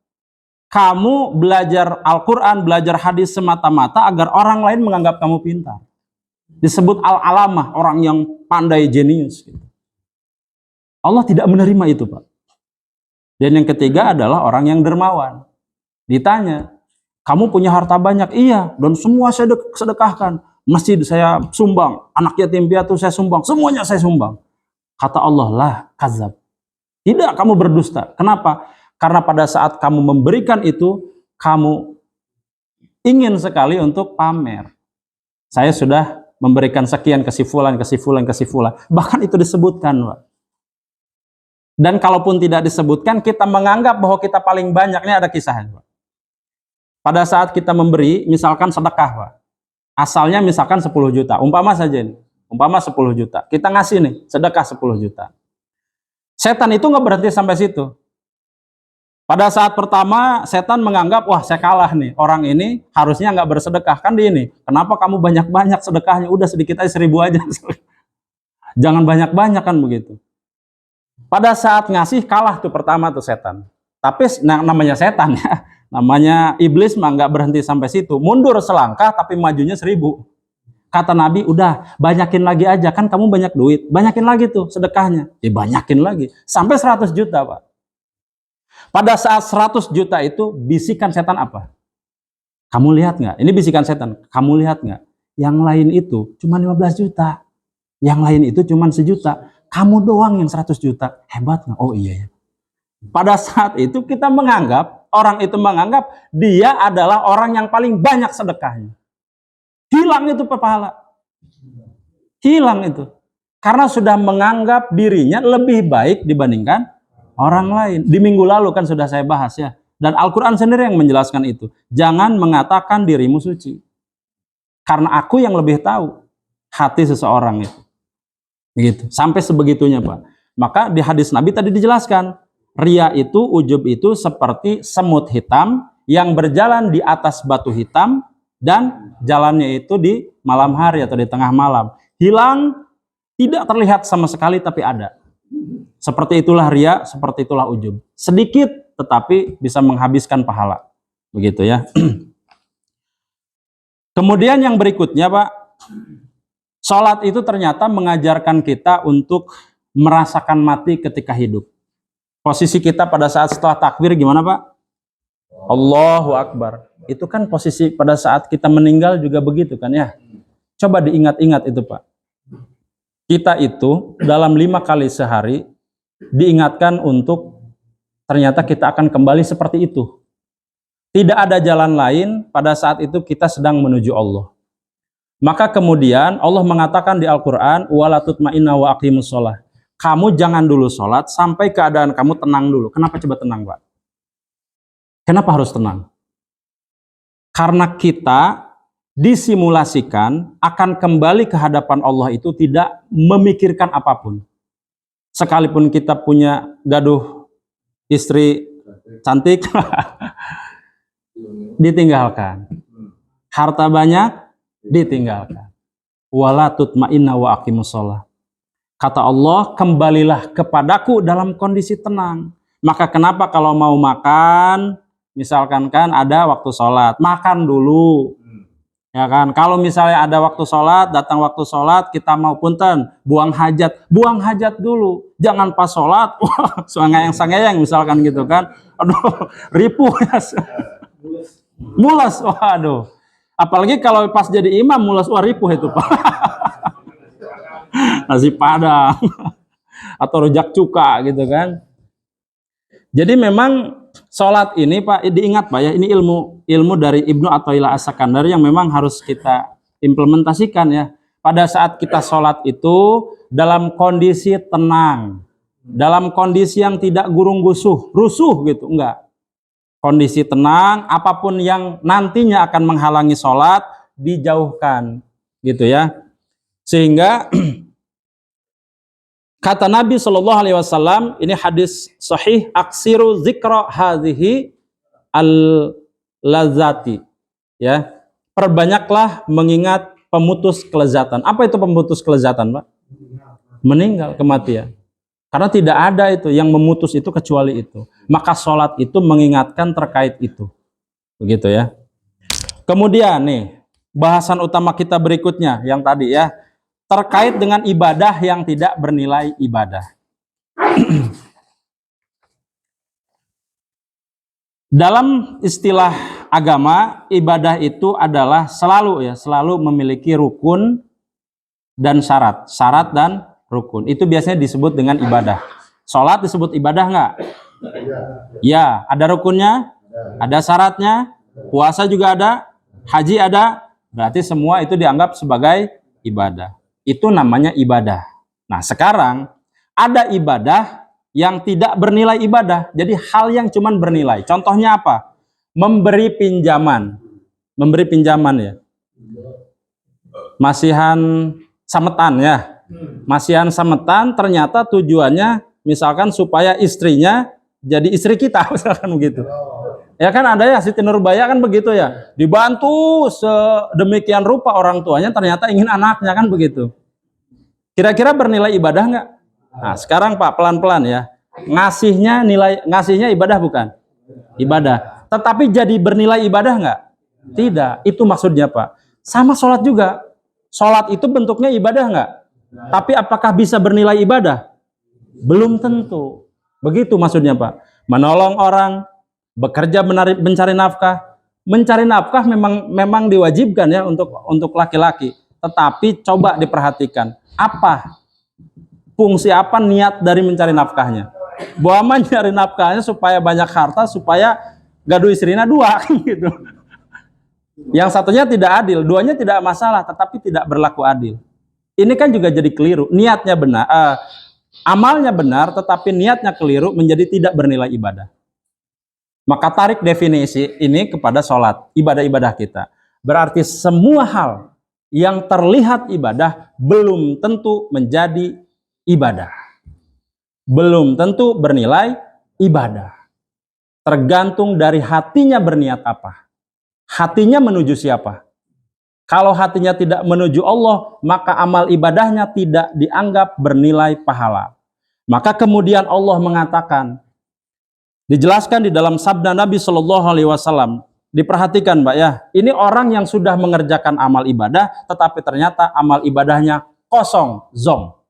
Kamu belajar Al-Quran, belajar hadis semata-mata agar orang lain menganggap kamu pintar. Disebut al-alamah, orang yang pandai, jenius. Gitu. Allah tidak menerima itu, Pak. Dan yang ketiga adalah orang yang dermawan. Ditanya, kamu punya harta banyak? Iya, dan semua saya sedekahkan. Masjid saya sumbang, anak yatim piatu saya sumbang, semuanya saya sumbang. Kata Allah, lah kazab. Tidak, kamu berdusta. Kenapa? Karena pada saat kamu memberikan itu, kamu ingin sekali untuk pamer. Saya sudah memberikan sekian ke si fulan, ke si fulan, ke si fulan. Bahkan itu disebutkan, Pak. Dan kalaupun tidak disebutkan, kita menganggap bahwa kita paling banyak. Ini ada kisahnya, Pak. Pada saat kita memberi, misalkan sedekah, Pak. Asalnya misalkan 10 juta. Umpama saja ini. Umpama 10 juta. Kita ngasih nih, sedekah 10 juta. Setan itu nggak berhenti sampai situ. Pada saat pertama, setan menganggap, wah saya kalah nih. Orang ini harusnya nggak bersedekah. Kan di ini. Kenapa kamu banyak-banyak sedekahnya? Udah sedikit aja, 1000 aja. Jangan banyak-banyak kan begitu. Pada saat ngasih, kalah tuh pertama tuh setan. Tapi namanya setan ya. Namanya iblis mah nggak berhenti sampai situ. Mundur selangkah tapi majunya 1000. Kata Nabi, udah banyakin lagi aja. Kan kamu banyak duit. Banyakin lagi tuh sedekahnya. Banyakin lagi. Sampai 100 juta, Pak. Pada saat 100 juta itu, bisikan setan apa? Kamu lihat nggak? Ini bisikan setan. Kamu lihat nggak? Yang lain itu cuma 15 juta. Yang lain itu cuma 1 juta. Kamu doang yang 100 juta. Hebat nggak? Oh iya ya. Pada saat itu kita menganggap, orang itu menganggap dia adalah orang yang paling banyak sedekahnya. Hilang itu pahala. Hilang itu. Karena sudah menganggap dirinya lebih baik dibandingkan orang lain. Di minggu lalu kan sudah saya bahas ya. Dan Al-Quran sendiri yang menjelaskan itu. Jangan mengatakan dirimu suci. Karena aku yang lebih tahu hati seseorang itu. Begitu. Sampai sebegitunya Pak. Maka di hadis Nabi tadi dijelaskan. Ria itu, ujub itu seperti semut hitam yang berjalan di atas batu hitam. Dan jalannya itu di malam hari atau di tengah malam. Hilang, tidak terlihat sama sekali tapi ada. Seperti itulah ria, seperti itulah ujub. Sedikit tetapi bisa menghabiskan pahala. Begitu ya. Kemudian yang berikutnya Pak, sholat itu ternyata mengajarkan kita untuk merasakan mati ketika hidup. Posisi kita pada saat setelah takbir gimana Pak? Allahu Akbar. Itu kan posisi pada saat kita meninggal juga begitu kan ya. Coba diingat-ingat itu Pak. Kita itu dalam 5 kali sehari diingatkan untuk ternyata kita akan kembali seperti itu. Tidak ada jalan lain pada saat itu kita sedang menuju Allah. Maka kemudian Allah mengatakan di Al-Quran, wala tutma'inna wa aqimus sholah. Kamu jangan dulu sholat sampai keadaan kamu tenang dulu. Kenapa coba tenang Pak? Kenapa harus tenang? Karena kita disimulasikan akan kembali ke hadapan Allah itu tidak memikirkan apapun. Sekalipun kita punya gaduh istri cantik, ditinggalkan. Harta banyak, ditinggalkan. Wala tutma'inna wa aqimus sholah. Kata Allah, kembalilah kepadaku dalam kondisi tenang. Maka kenapa kalau mau makan, misalkan kan ada waktu sholat, makan dulu. Ya kan, kalau misalnya ada waktu sholat, datang waktu sholat, kita mau punten, buang hajat dulu. Jangan pas sholat, wah, sangayang misalkan gitu kan. Aduh, ripuh ya. Mulas, waduh. Apalagi kalau pas jadi imam, mulas, wah ripuh itu Pak. Nasi padang atau rujak cuka gitu kan. Jadi memang sholat ini Pak, diingat Pak ya, ini ilmu dari Ibnu Athaillah As-Sakandari yang memang harus kita implementasikan ya. Pada saat kita sholat itu dalam kondisi tenang, dalam kondisi yang tidak gurung-gusuh, rusuh gitu, enggak. Kondisi tenang, apapun yang nantinya akan menghalangi sholat dijauhkan gitu ya. Sehingga kata Nabi Shallallahu Alaihi Wasallam, ini hadis sahih, aksiru zikra hadhihi al-lazati, ya, perbanyaklah mengingat pemutus kelezatan. Apa itu pemutus kelezatan Pak? Meninggal, kematian. Karena tidak ada itu yang memutus itu kecuali itu. Maka sholat itu mengingatkan terkait itu. Begitu ya. Kemudian nih, bahasan utama kita berikutnya yang tadi ya, terkait dengan ibadah yang tidak bernilai ibadah. Dalam istilah agama, ibadah itu adalah selalu memiliki rukun dan syarat. Syarat dan rukun. Itu biasanya disebut dengan ibadah. Sholat disebut ibadah nggak? Ya, ada rukunnya, ada syaratnya, puasa juga ada, haji ada, berarti semua itu dianggap sebagai ibadah. Itu namanya ibadah. Nah sekarang ada ibadah yang tidak bernilai ibadah. Jadi hal yang cuman bernilai. Contohnya apa? Memberi pinjaman. Memberi pinjaman ya. Masihan sametan ya. Masihan sametan ternyata tujuannya misalkan supaya istrinya jadi istri kita. Misalkan begitu. Ya kan ada ya, Siti Nurbaya kan begitu ya. Dibantu sedemikian rupa orang tuanya ternyata ingin anaknya kan begitu. Kira-kira bernilai ibadah nggak? Nah sekarang Pak pelan-pelan ya. Ngasihnya ibadah bukan? Ibadah. Tetapi jadi bernilai ibadah nggak? Tidak. Itu maksudnya Pak. Sama sholat juga. Sholat itu bentuknya ibadah nggak? Tapi apakah bisa bernilai ibadah? Belum tentu. Begitu maksudnya Pak. Menolong orang, bekerja mencari nafkah. Mencari nafkah memang diwajibkan ya untuk laki-laki. Tetapi coba diperhatikan, apa fungsi apa niat dari mencari nafkahnya? Buaman nyari nafkahnya supaya banyak harta, supaya gaduh istrinya dua gitu. Yang satunya tidak adil, duanya tidak masalah, tetapi tidak berlaku adil. Ini kan juga jadi keliru. Niatnya benar, amalnya benar, tetapi niatnya keliru, menjadi tidak bernilai ibadah. Maka tarik definisi ini kepada sholat, ibadah-ibadah kita. Berarti semua hal yang terlihat ibadah belum tentu menjadi ibadah. Belum tentu bernilai ibadah. Tergantung dari hatinya berniat apa. Hatinya menuju siapa? Kalau hatinya tidak menuju Allah, maka amal ibadahnya tidak dianggap bernilai pahala. Maka kemudian Allah mengatakan, dijelaskan di dalam sabda Nabi Shallallahu Alaihi Wasallam. Diperhatikan, Mbak ya. Ini orang yang sudah mengerjakan amal ibadah, tetapi ternyata amal ibadahnya kosong, zong.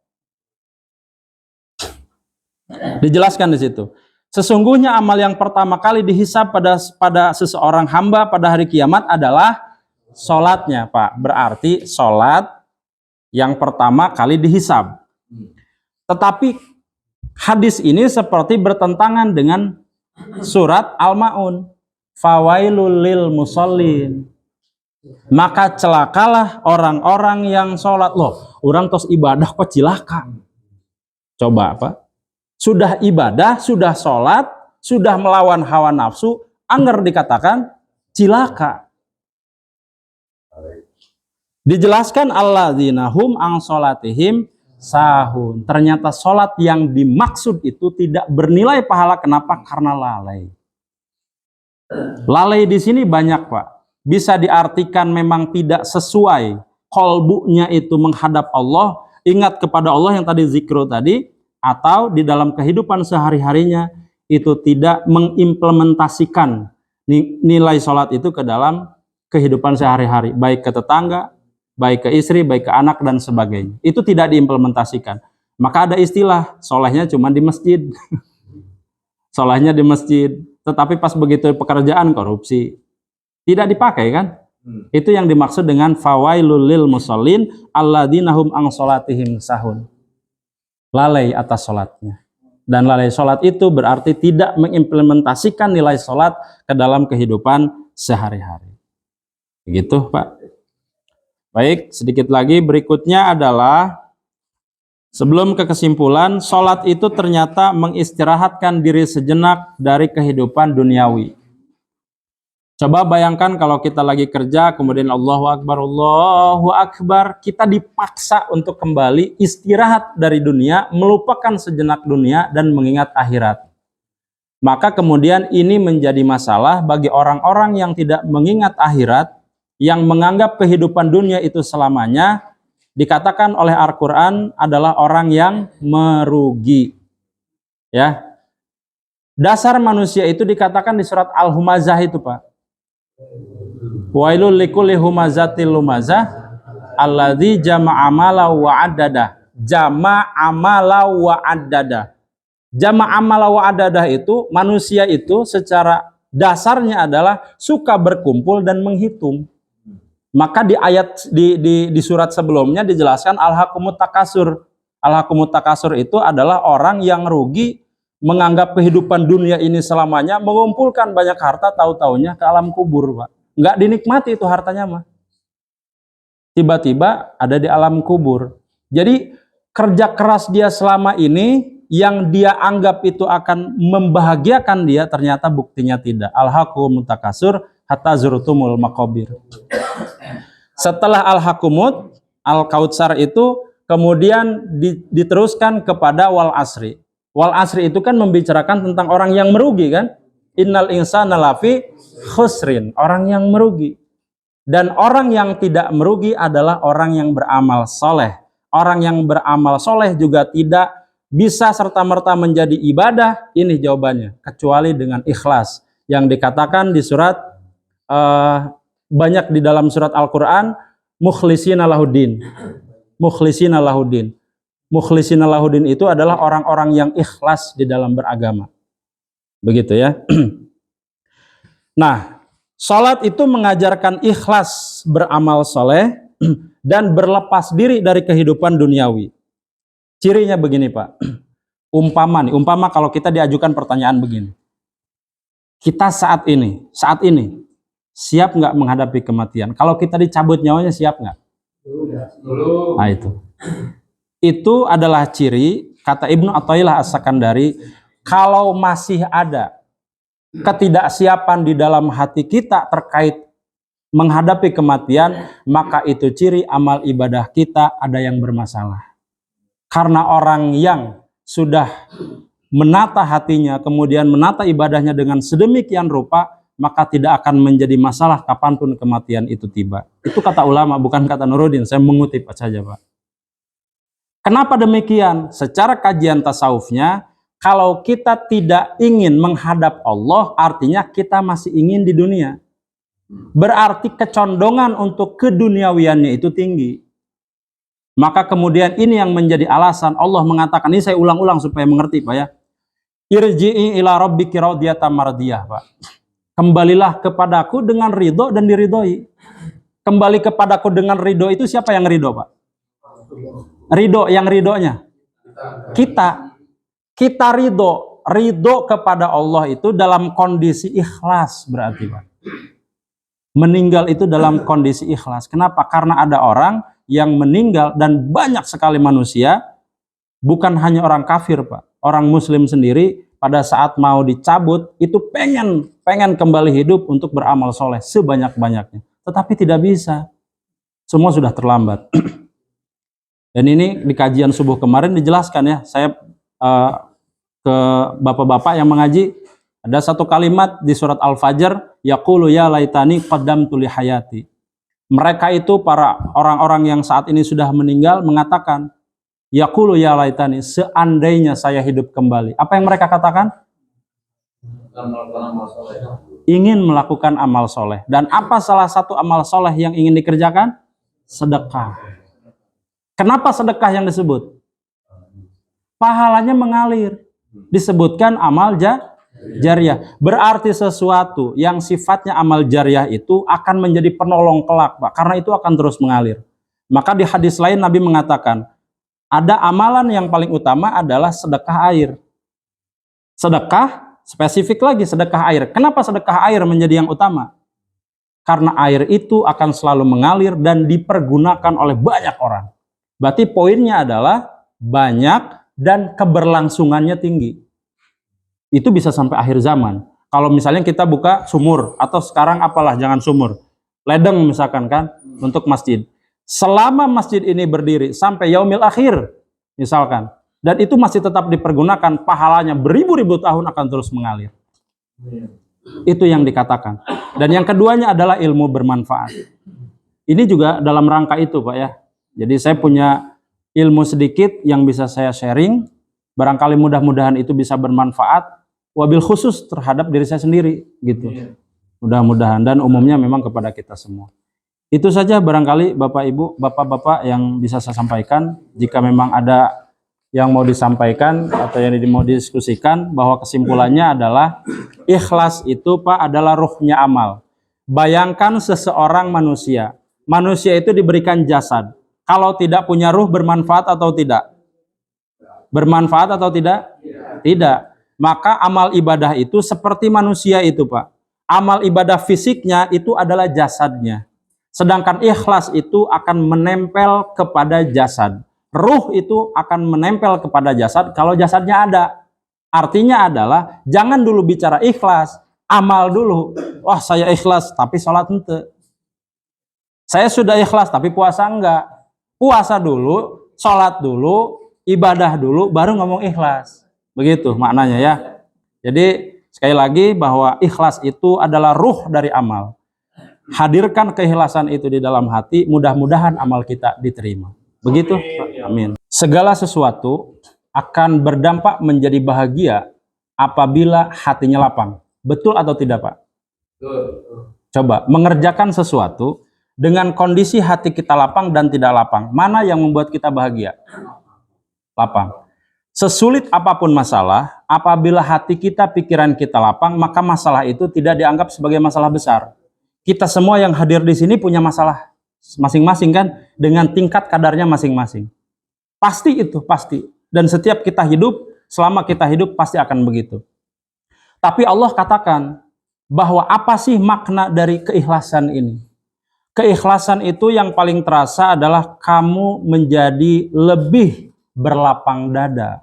Dijelaskan di situ. Sesungguhnya amal yang pertama kali dihisab pada seseorang hamba pada hari kiamat adalah sholatnya, Pak. Berarti sholat yang pertama kali dihisab. Tetapi hadis ini seperti bertentangan dengan surat Al-Ma'un. Fawailul lil musallin. Maka celakalah orang-orang yang sholat. Loh, orang tos ibadah kok cilaka? Coba, Pak. Sudah ibadah, sudah sholat, sudah melawan hawa nafsu, anger dikatakan cilaka. Dijelaskan alladzina hum an sholatihim sahun. Ternyata sholat yang dimaksud itu tidak bernilai pahala. Kenapa? Karena lalai. Lalai di sini banyak, Pak. Bisa diartikan memang tidak sesuai. Kolbunya itu menghadap Allah, ingat kepada Allah yang tadi zikro tadi. Atau di dalam kehidupan sehari-harinya itu tidak mengimplementasikan nilai sholat itu ke dalam kehidupan sehari-hari, baik ke tetangga, baik ke istri, baik ke anak, dan sebagainya. Itu tidak diimplementasikan. Maka ada istilah, solehnya cuma di masjid. Solehnya di masjid, tetapi pas begitu pekerjaan korupsi. Tidak dipakai kan? Itu yang dimaksud dengan fawailul lil musallin alladzina hum an sholatihim sahun. Lalai atas sholatnya. Dan lalai sholat itu berarti tidak mengimplementasikan nilai sholat ke dalam kehidupan sehari-hari. Begitu, Pak. Baik, sedikit lagi. Berikutnya adalah, sebelum ke kesimpulan, sholat itu ternyata mengistirahatkan diri sejenak dari kehidupan duniawi. Coba bayangkan kalau kita lagi kerja, kemudian Allahu Akbar, kita dipaksa untuk kembali istirahat dari dunia, melupakan sejenak dunia dan mengingat akhirat. Maka kemudian ini menjadi masalah bagi orang-orang yang tidak mengingat akhirat, yang menganggap kehidupan dunia itu selamanya, dikatakan oleh Al-Quran adalah orang yang merugi. Ya, dasar manusia itu dikatakan di surat Al-Humazah itu, Pak. Wailul likulli humazatil lumazah alladzi jama'a mala wa addada. Jama'a mala wa addada. Jama'a mala wa addada itu, manusia itu secara dasarnya adalah suka berkumpul dan menghitung. Maka di ayat di surat sebelumnya dijelaskan al-hakumut takasur. Al-hakumut takasur itu adalah orang yang rugi, menganggap kehidupan dunia ini selamanya, mengumpulkan banyak harta, tahu-taunya ke alam kubur, Pak. Nggak dinikmati itu hartanya, mah. Tiba-tiba ada di alam kubur. Jadi kerja keras dia selama ini, yang dia anggap itu akan membahagiakan dia, ternyata buktinya tidak. Al-hakumut takasur hatta zurtumul maqabir. Setelah al-hakumut, al-kautsar itu kemudian diteruskan kepada wal asri. Wal asri itu kan membicarakan tentang orang yang merugi kan? Innal insana lafi khusrin, orang yang merugi. Dan orang yang tidak merugi adalah orang yang beramal soleh. Orang yang beramal soleh juga tidak bisa serta-merta menjadi ibadah. Ini jawabannya, kecuali dengan ikhlas. Yang dikatakan di surat, banyak di dalam surat Al-Quran, mukhlisina lahuddin. Mukhlisina lahuddin. Mukhlisina lahuddin itu adalah orang-orang yang ikhlas di dalam beragama. Begitu ya. Nah, salat itu mengajarkan ikhlas beramal soleh dan berlepas diri dari kehidupan duniawi. Cirinya begini, Pak. Umpama kalau kita diajukan pertanyaan begini. Kita saat ini siap nggak menghadapi kematian? Kalau kita dicabut nyawanya siap nggak? Nah itu adalah ciri, kata Ibnu Athaillah As-Sakandari, kalau masih ada ketidaksiapan di dalam hati kita terkait menghadapi kematian, maka itu ciri amal ibadah kita ada yang bermasalah. Karena orang yang sudah menata hatinya, kemudian menata ibadahnya dengan sedemikian rupa, maka tidak akan menjadi masalah kapanpun kematian itu tiba. Itu kata ulama, bukan kata Nuruddin, saya mengutip saja Pak. Kenapa demikian? Secara kajian tasawufnya, kalau kita tidak ingin menghadap Allah, artinya kita masih ingin di dunia. Berarti kecondongan untuk keduniawiannya itu tinggi. Maka kemudian ini yang menjadi alasan Allah mengatakan, ini saya ulang-ulang supaya mengerti Pak ya. Irji'i ila rabbiki radiyatan mardiyah Pak. Kembalilah kepadaku dengan ridho dan diridhoi. Kembali kepadaku dengan ridho itu siapa yang ridho Pak? Ridho, yang ridhonya? Kita ridho. Ridho kepada Allah itu dalam kondisi ikhlas berarti Pak. Meninggal itu dalam kondisi ikhlas. Kenapa? Karena ada orang yang meninggal dan banyak sekali manusia, bukan hanya orang kafir Pak, orang muslim sendiri pada saat mau dicabut itu pengen kembali hidup untuk beramal soleh sebanyak-banyaknya, tetapi tidak bisa, semua sudah terlambat. Dan ini di kajian subuh kemarin dijelaskan ya, saya ke bapak-bapak yang mengaji, ada satu kalimat di surat Al-Fajr, yaqulu ya laitani qaddamtu li hayati. Mereka itu para orang-orang yang saat ini sudah meninggal mengatakan, yaqulu ya laitani, seandainya saya hidup kembali. Apa yang mereka katakan? Ingin melakukan amal soleh. Dan apa salah satu amal soleh yang ingin dikerjakan? Sedekah. Kenapa sedekah yang disebut? Pahalanya mengalir. Disebutkan amal jariyah. Berarti sesuatu yang sifatnya amal jariyah itu akan menjadi penolong kelak Pak, karena itu akan terus mengalir. Maka di hadis lain Nabi mengatakan, ada amalan yang paling utama adalah sedekah air. Sedekah, spesifik lagi sedekah air. Kenapa sedekah air menjadi yang utama? Karena air itu akan selalu mengalir dan dipergunakan oleh banyak orang. Berarti poinnya adalah banyak dan keberlangsungannya tinggi. Itu bisa sampai akhir zaman. Kalau misalnya kita buka sumur, atau sekarang apalah, jangan sumur, ledeng misalkan kan, untuk masjid. Selama masjid ini berdiri sampai yaumil akhir, misalkan, dan itu masih tetap dipergunakan, pahalanya beribu-ribu tahun akan terus mengalir. Itu yang dikatakan. Dan yang keduanya adalah ilmu bermanfaat. Ini juga dalam rangka itu Pak ya. Jadi saya punya ilmu sedikit yang bisa saya sharing, barangkali mudah-mudahan itu bisa bermanfaat, wabil khusus terhadap diri saya sendiri gitu. Mudah-mudahan, dan umumnya memang kepada kita semua. Itu saja barangkali Bapak Ibu, Bapak-bapak yang bisa saya sampaikan. Jika memang ada yang mau disampaikan atau yang mau didiskusikan, bahwa kesimpulannya adalah ikhlas itu Pak adalah ruhnya amal. Bayangkan seseorang manusia. Manusia itu diberikan jasad. Kalau tidak punya ruh, bermanfaat atau tidak? Bermanfaat atau tidak? Tidak. Maka amal ibadah itu seperti manusia itu Pak. Amal ibadah fisiknya itu adalah jasadnya. Sedangkan ikhlas itu akan menempel kepada jasad. Ruh itu akan menempel kepada jasad kalau jasadnya ada. Artinya adalah jangan dulu bicara ikhlas, amal dulu. Wah saya ikhlas tapi sholat ente. Saya sudah ikhlas tapi puasa enggak. Puasa dulu, sholat dulu, ibadah dulu, baru ngomong ikhlas. Begitu maknanya ya. Jadi sekali lagi bahwa ikhlas itu adalah ruh dari amal. Hadirkan keikhlasan itu di dalam hati, mudah-mudahan amal kita diterima. Begitu? Amin. Segala sesuatu akan berdampak menjadi bahagia apabila hatinya lapang. Betul atau tidak Pak? Coba mengerjakan sesuatu dengan kondisi hati kita lapang dan tidak lapang. Mana yang membuat kita bahagia? Lapang. Sesulit apapun masalah, apabila hati kita, pikiran kita lapang, maka masalah itu tidak dianggap sebagai masalah besar. Kita semua yang hadir di sini punya masalah masing-masing kan, dengan tingkat kadarnya masing-masing. Pasti itu, pasti. Dan setiap kita hidup, selama kita hidup pasti akan begitu. Tapi Allah katakan bahwa apa sih makna dari keikhlasan ini? Keikhlasan itu yang paling terasa adalah kamu menjadi lebih berlapang dada.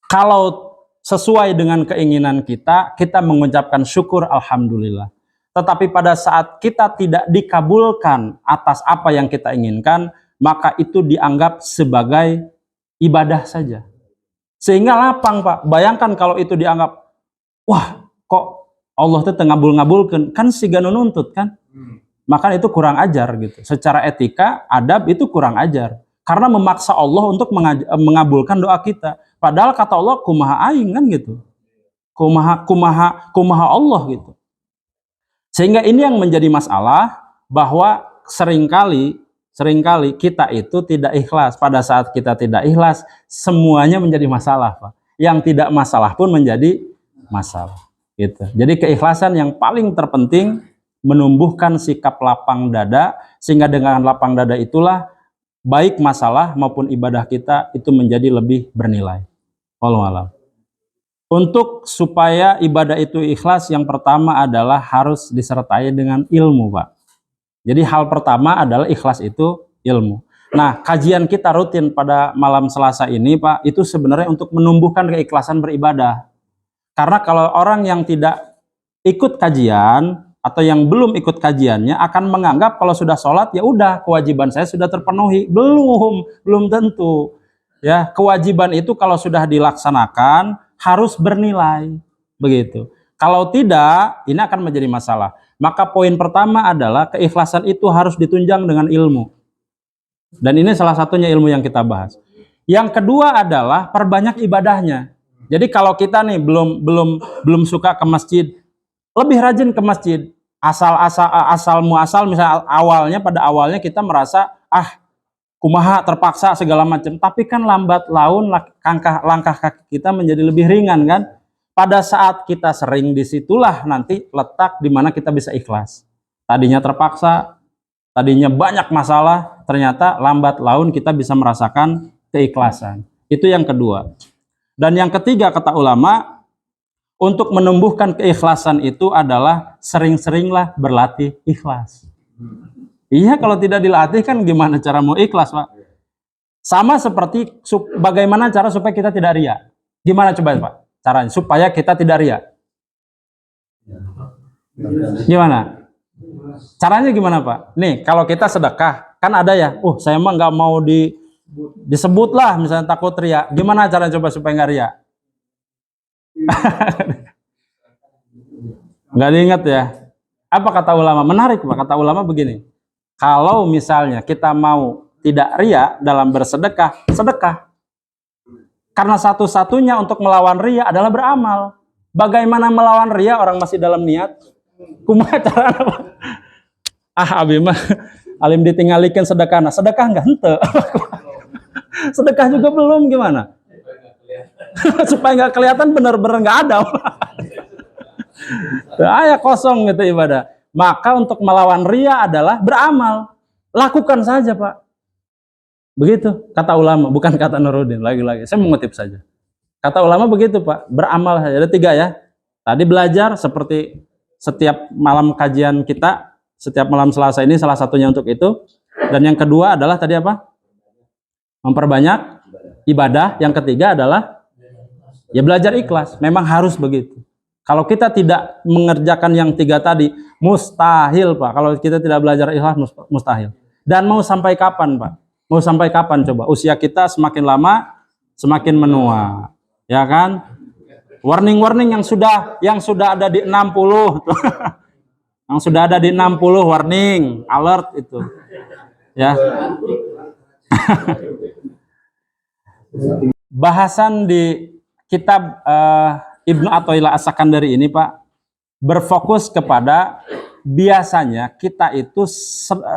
Kalau sesuai dengan keinginan kita, kita mengucapkan syukur alhamdulillah. Tetapi pada saat kita tidak dikabulkan atas apa yang kita inginkan, maka itu dianggap sebagai ibadah saja. Sehingga lapang, Pak. Bayangkan kalau itu dianggap, wah, kok Allah itu ngabul-ngabulkan, kan siga nuntut kan? Maka itu kurang ajar gitu. Secara etika, adab itu kurang ajar. Karena memaksa Allah untuk mengabulkan doa kita. Padahal kata Allah, kumaha aing kan gitu. Kumaha Allah gitu. Sehingga ini yang menjadi masalah, bahwa seringkali kita itu tidak ikhlas. Pada saat kita tidak ikhlas, semuanya menjadi masalah, Pak. Yang tidak masalah pun menjadi masalah. Gitu. Jadi keikhlasan yang paling terpenting, menumbuhkan sikap lapang dada, sehingga dengan lapang dada itulah baik masalah maupun ibadah kita itu menjadi lebih bernilai. Wallahu a'lam. Untuk supaya ibadah itu ikhlas, yang pertama adalah harus disertai dengan ilmu, Pak. Jadi hal pertama adalah ikhlas itu ilmu. Nah, kajian kita rutin pada malam Selasa ini, Pak, itu sebenarnya untuk menumbuhkan keikhlasan beribadah. Karena kalau orang yang tidak ikut kajian atau yang belum ikut kajiannya akan menganggap kalau sudah sholat ya udah kewajiban saya sudah terpenuhi. Belum tentu. Ya, kewajiban itu kalau sudah dilaksanakan harus bernilai. Begitu. Kalau tidak, ini akan menjadi masalah. Maka poin pertama adalah keikhlasan itu harus ditunjang dengan ilmu. Dan ini salah satunya ilmu yang kita bahas. Yang kedua adalah perbanyak ibadahnya. Jadi kalau kita nih belum suka ke masjid, lebih rajin ke masjid. Asal muasal misalnya pada awalnya kita merasa kumaha terpaksa segala macam, tapi kan lambat laun langkah kaki kita menjadi lebih ringan kan. Pada saat kita sering, disitulah nanti letak di mana kita bisa ikhlas. Tadinya terpaksa, tadinya banyak masalah, ternyata lambat laun kita bisa merasakan keikhlasan. Itu yang kedua. Dan yang ketiga kata ulama, untuk menumbuhkan keikhlasan itu adalah sering-seringlah berlatih ikhlas. Iya, kalau tidak dilatih kan gimana cara mau ikhlas, Pak? Sama seperti bagaimana cara supaya kita tidak ria. Gimana coba, Pak? Caranya supaya kita tidak ria. Gimana? Caranya gimana, Pak? Nih, kalau kita sedekah, kan ada ya, saya mah nggak mau disebut lah, misalnya takut ria. Gimana cara coba supaya nggak ria? Nggak diingat ya? Apa kata ulama? Menarik, Pak. Kata ulama begini, kalau misalnya kita mau tidak ria dalam bersedekah, sedekah. Karena satu-satunya untuk melawan ria adalah beramal. Bagaimana melawan ria orang masih dalam niat? Kumaha carana? Abi mah alim ditinggalikan sedekah. Nah, sedekah nggak henteu. Sedekah juga belum, gimana? Supaya nggak kelihatan benar-benar nggak ada. Ayah kosong gitu ibadah. Maka untuk melawan ria adalah beramal. Lakukan saja, Pak. Begitu kata ulama, bukan kata Nuruddin. Lagi-lagi saya mengutip saja. Kata ulama begitu, Pak. Beramal saja. Ada 3 ya. Tadi belajar seperti setiap malam kajian kita, setiap malam Selasa ini salah satunya untuk itu. Dan yang kedua adalah tadi apa? Memperbanyak ibadah. Yang ketiga adalah ya belajar ikhlas. Memang harus begitu. Kalau kita tidak mengerjakan yang 3 tadi, mustahil, Pak. Kalau kita tidak belajar ikhlas, mustahil. Dan mau sampai kapan, Pak? Mau sampai kapan coba? Usia kita semakin lama, semakin menua. Ya kan? Warning-warning yang sudah ada di 60. Yang sudah ada di 60, warning, alert itu. Ya. Bahasan di kitab Ibnu Athaillah As-Sakandari ini, Pak, berfokus kepada biasanya kita itu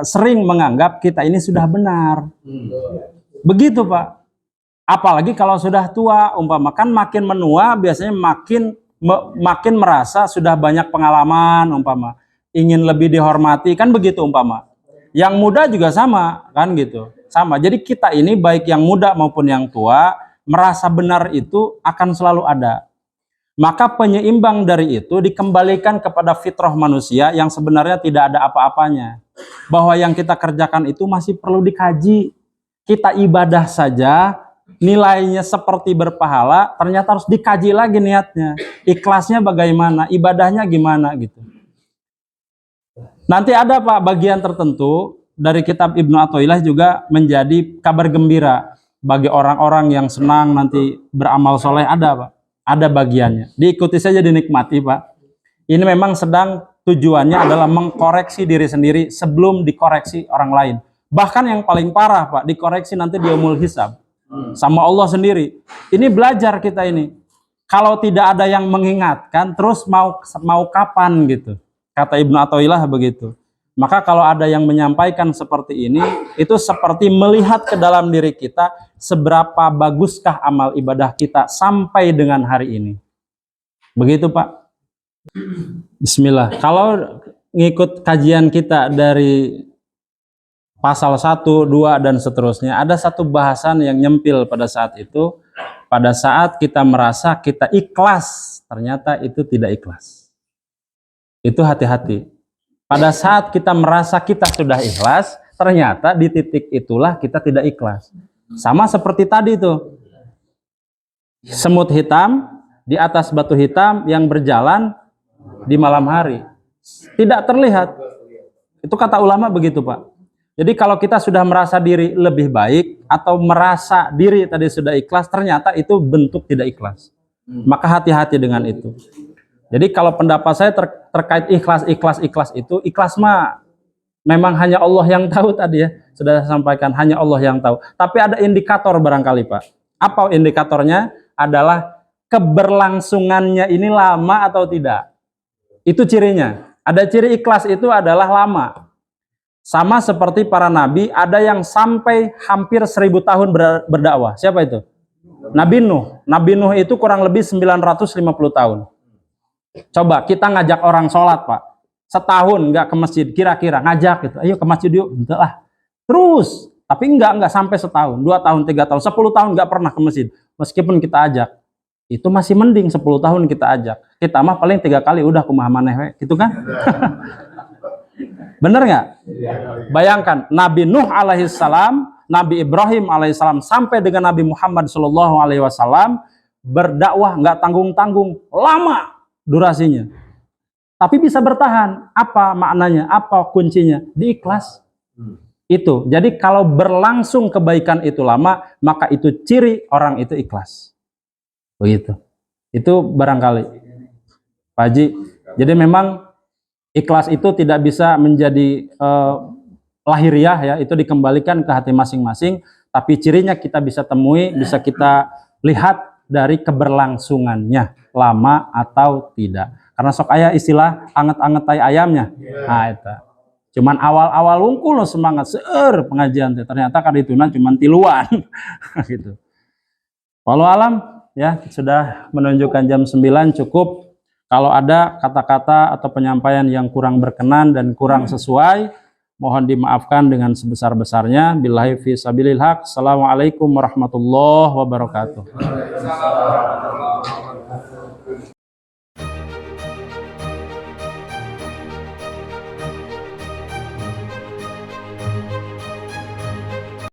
sering menganggap kita ini sudah benar. Begitu, Pak. Apalagi kalau sudah tua, umpama kan makin menua biasanya makin merasa sudah banyak pengalaman, umpama ingin lebih dihormati, kan begitu umpama. Yang muda juga sama, kan gitu. Sama. Jadi kita ini baik yang muda maupun yang tua merasa benar itu akan selalu ada. Maka penyeimbang dari itu dikembalikan kepada fitrah manusia yang sebenarnya tidak ada apa-apanya. Bahwa yang kita kerjakan itu masih perlu dikaji. Kita ibadah saja, nilainya seperti berpahala, ternyata harus dikaji lagi niatnya. Ikhlasnya bagaimana, ibadahnya gimana gitu. Nanti ada Pak bagian tertentu dari kitab Ibnu Athaillah juga menjadi kabar gembira bagi orang-orang yang senang nanti beramal soleh, ada Pak. Ada bagiannya. Diikuti saja, dinikmati Pak. Ini memang sedang tujuannya adalah mengkoreksi diri sendiri sebelum dikoreksi orang lain. Bahkan yang paling parah Pak, dikoreksi nanti di yaumul hisab sama Allah sendiri. Ini belajar kita ini. Kalau tidak ada yang mengingatkan, terus mau kapan gitu. Kata Ibnu Athaillah begitu. Maka kalau ada yang menyampaikan seperti ini, itu seperti melihat ke dalam diri kita, seberapa baguskah amal ibadah kita sampai dengan hari ini. Begitu Pak. Bismillah. Kalau ngikut kajian kita dari pasal 1, 2, dan seterusnya, ada satu bahasan yang nyempil pada saat itu. Pada saat kita merasa kita ikhlas, ternyata itu tidak ikhlas. Itu hati-hati. Pada saat kita merasa kita sudah ikhlas, ternyata di titik itulah kita tidak ikhlas. Sama seperti tadi tuh. Semut hitam di atas batu hitam yang berjalan di malam hari. Tidak terlihat. Itu kata ulama begitu Pak. Jadi kalau kita sudah merasa diri lebih baik atau merasa diri tadi sudah ikhlas, ternyata itu bentuk tidak ikhlas. Maka hati-hati dengan itu. Jadi kalau pendapat saya terkait ikhlas itu, ikhlas mah memang hanya Allah yang tahu tadi ya. Sudah saya sampaikan, hanya Allah yang tahu. Tapi ada indikator barangkali Pak. Apa indikatornya? Adalah keberlangsungannya ini lama atau tidak. Itu cirinya. Ada ciri ikhlas itu adalah lama. Sama seperti para nabi, ada yang sampai hampir 1000 tahun berdakwah. Siapa itu? Nabi Nuh. Nabi Nuh itu kurang lebih 950 tahun. Coba kita ngajak orang sholat Pak, setahun nggak ke masjid, kira-kira ngajak gitu, ayo ke masjid yuk, enggak lah. Terus, tapi enggak sampai setahun, 2 tahun, 3 tahun, 10 tahun nggak pernah ke masjid. Meskipun kita ajak, itu masih mending 10 tahun kita ajak. Kita mah paling 3 kali udah kumaha maneh, gitu kan? Bener nggak? Bayangkan Nabi Nuh alaihissalam, Nabi Ibrahim alaihissalam, sampai dengan Nabi Muhammad sallallahu alaihi wasallam berdakwah nggak tanggung-tanggung, lama durasinya, tapi bisa bertahan. Apa maknanya? Apa kuncinya? Di ikhlas. Itu. Jadi kalau berlangsung kebaikan itu lama, maka itu ciri orang itu ikhlas. Begitu. Itu barangkali Pak Haji. Jadi memang ikhlas itu tidak bisa menjadi lahiriah ya, itu dikembalikan ke hati masing-masing, tapi cirinya kita bisa temui, bisa kita lihat dari keberlangsungannya, lama atau tidak. Karena sok aya istilah anget-anget tai ayamnya. Nah, itu. Cuman awal-awal wungkul lo semangat seueur pengajian teh, ternyata kadituna cuman tiluan gitu. Walau alam ya, sudah menunjukkan jam 9 cukup. Kalau ada kata-kata atau penyampaian yang kurang berkenan dan kurang sesuai, mohon dimaafkan dengan sebesar-besarnya. Billahi fi sabilil haq. Assalamualaikum warahmatullahi wabarakatuh.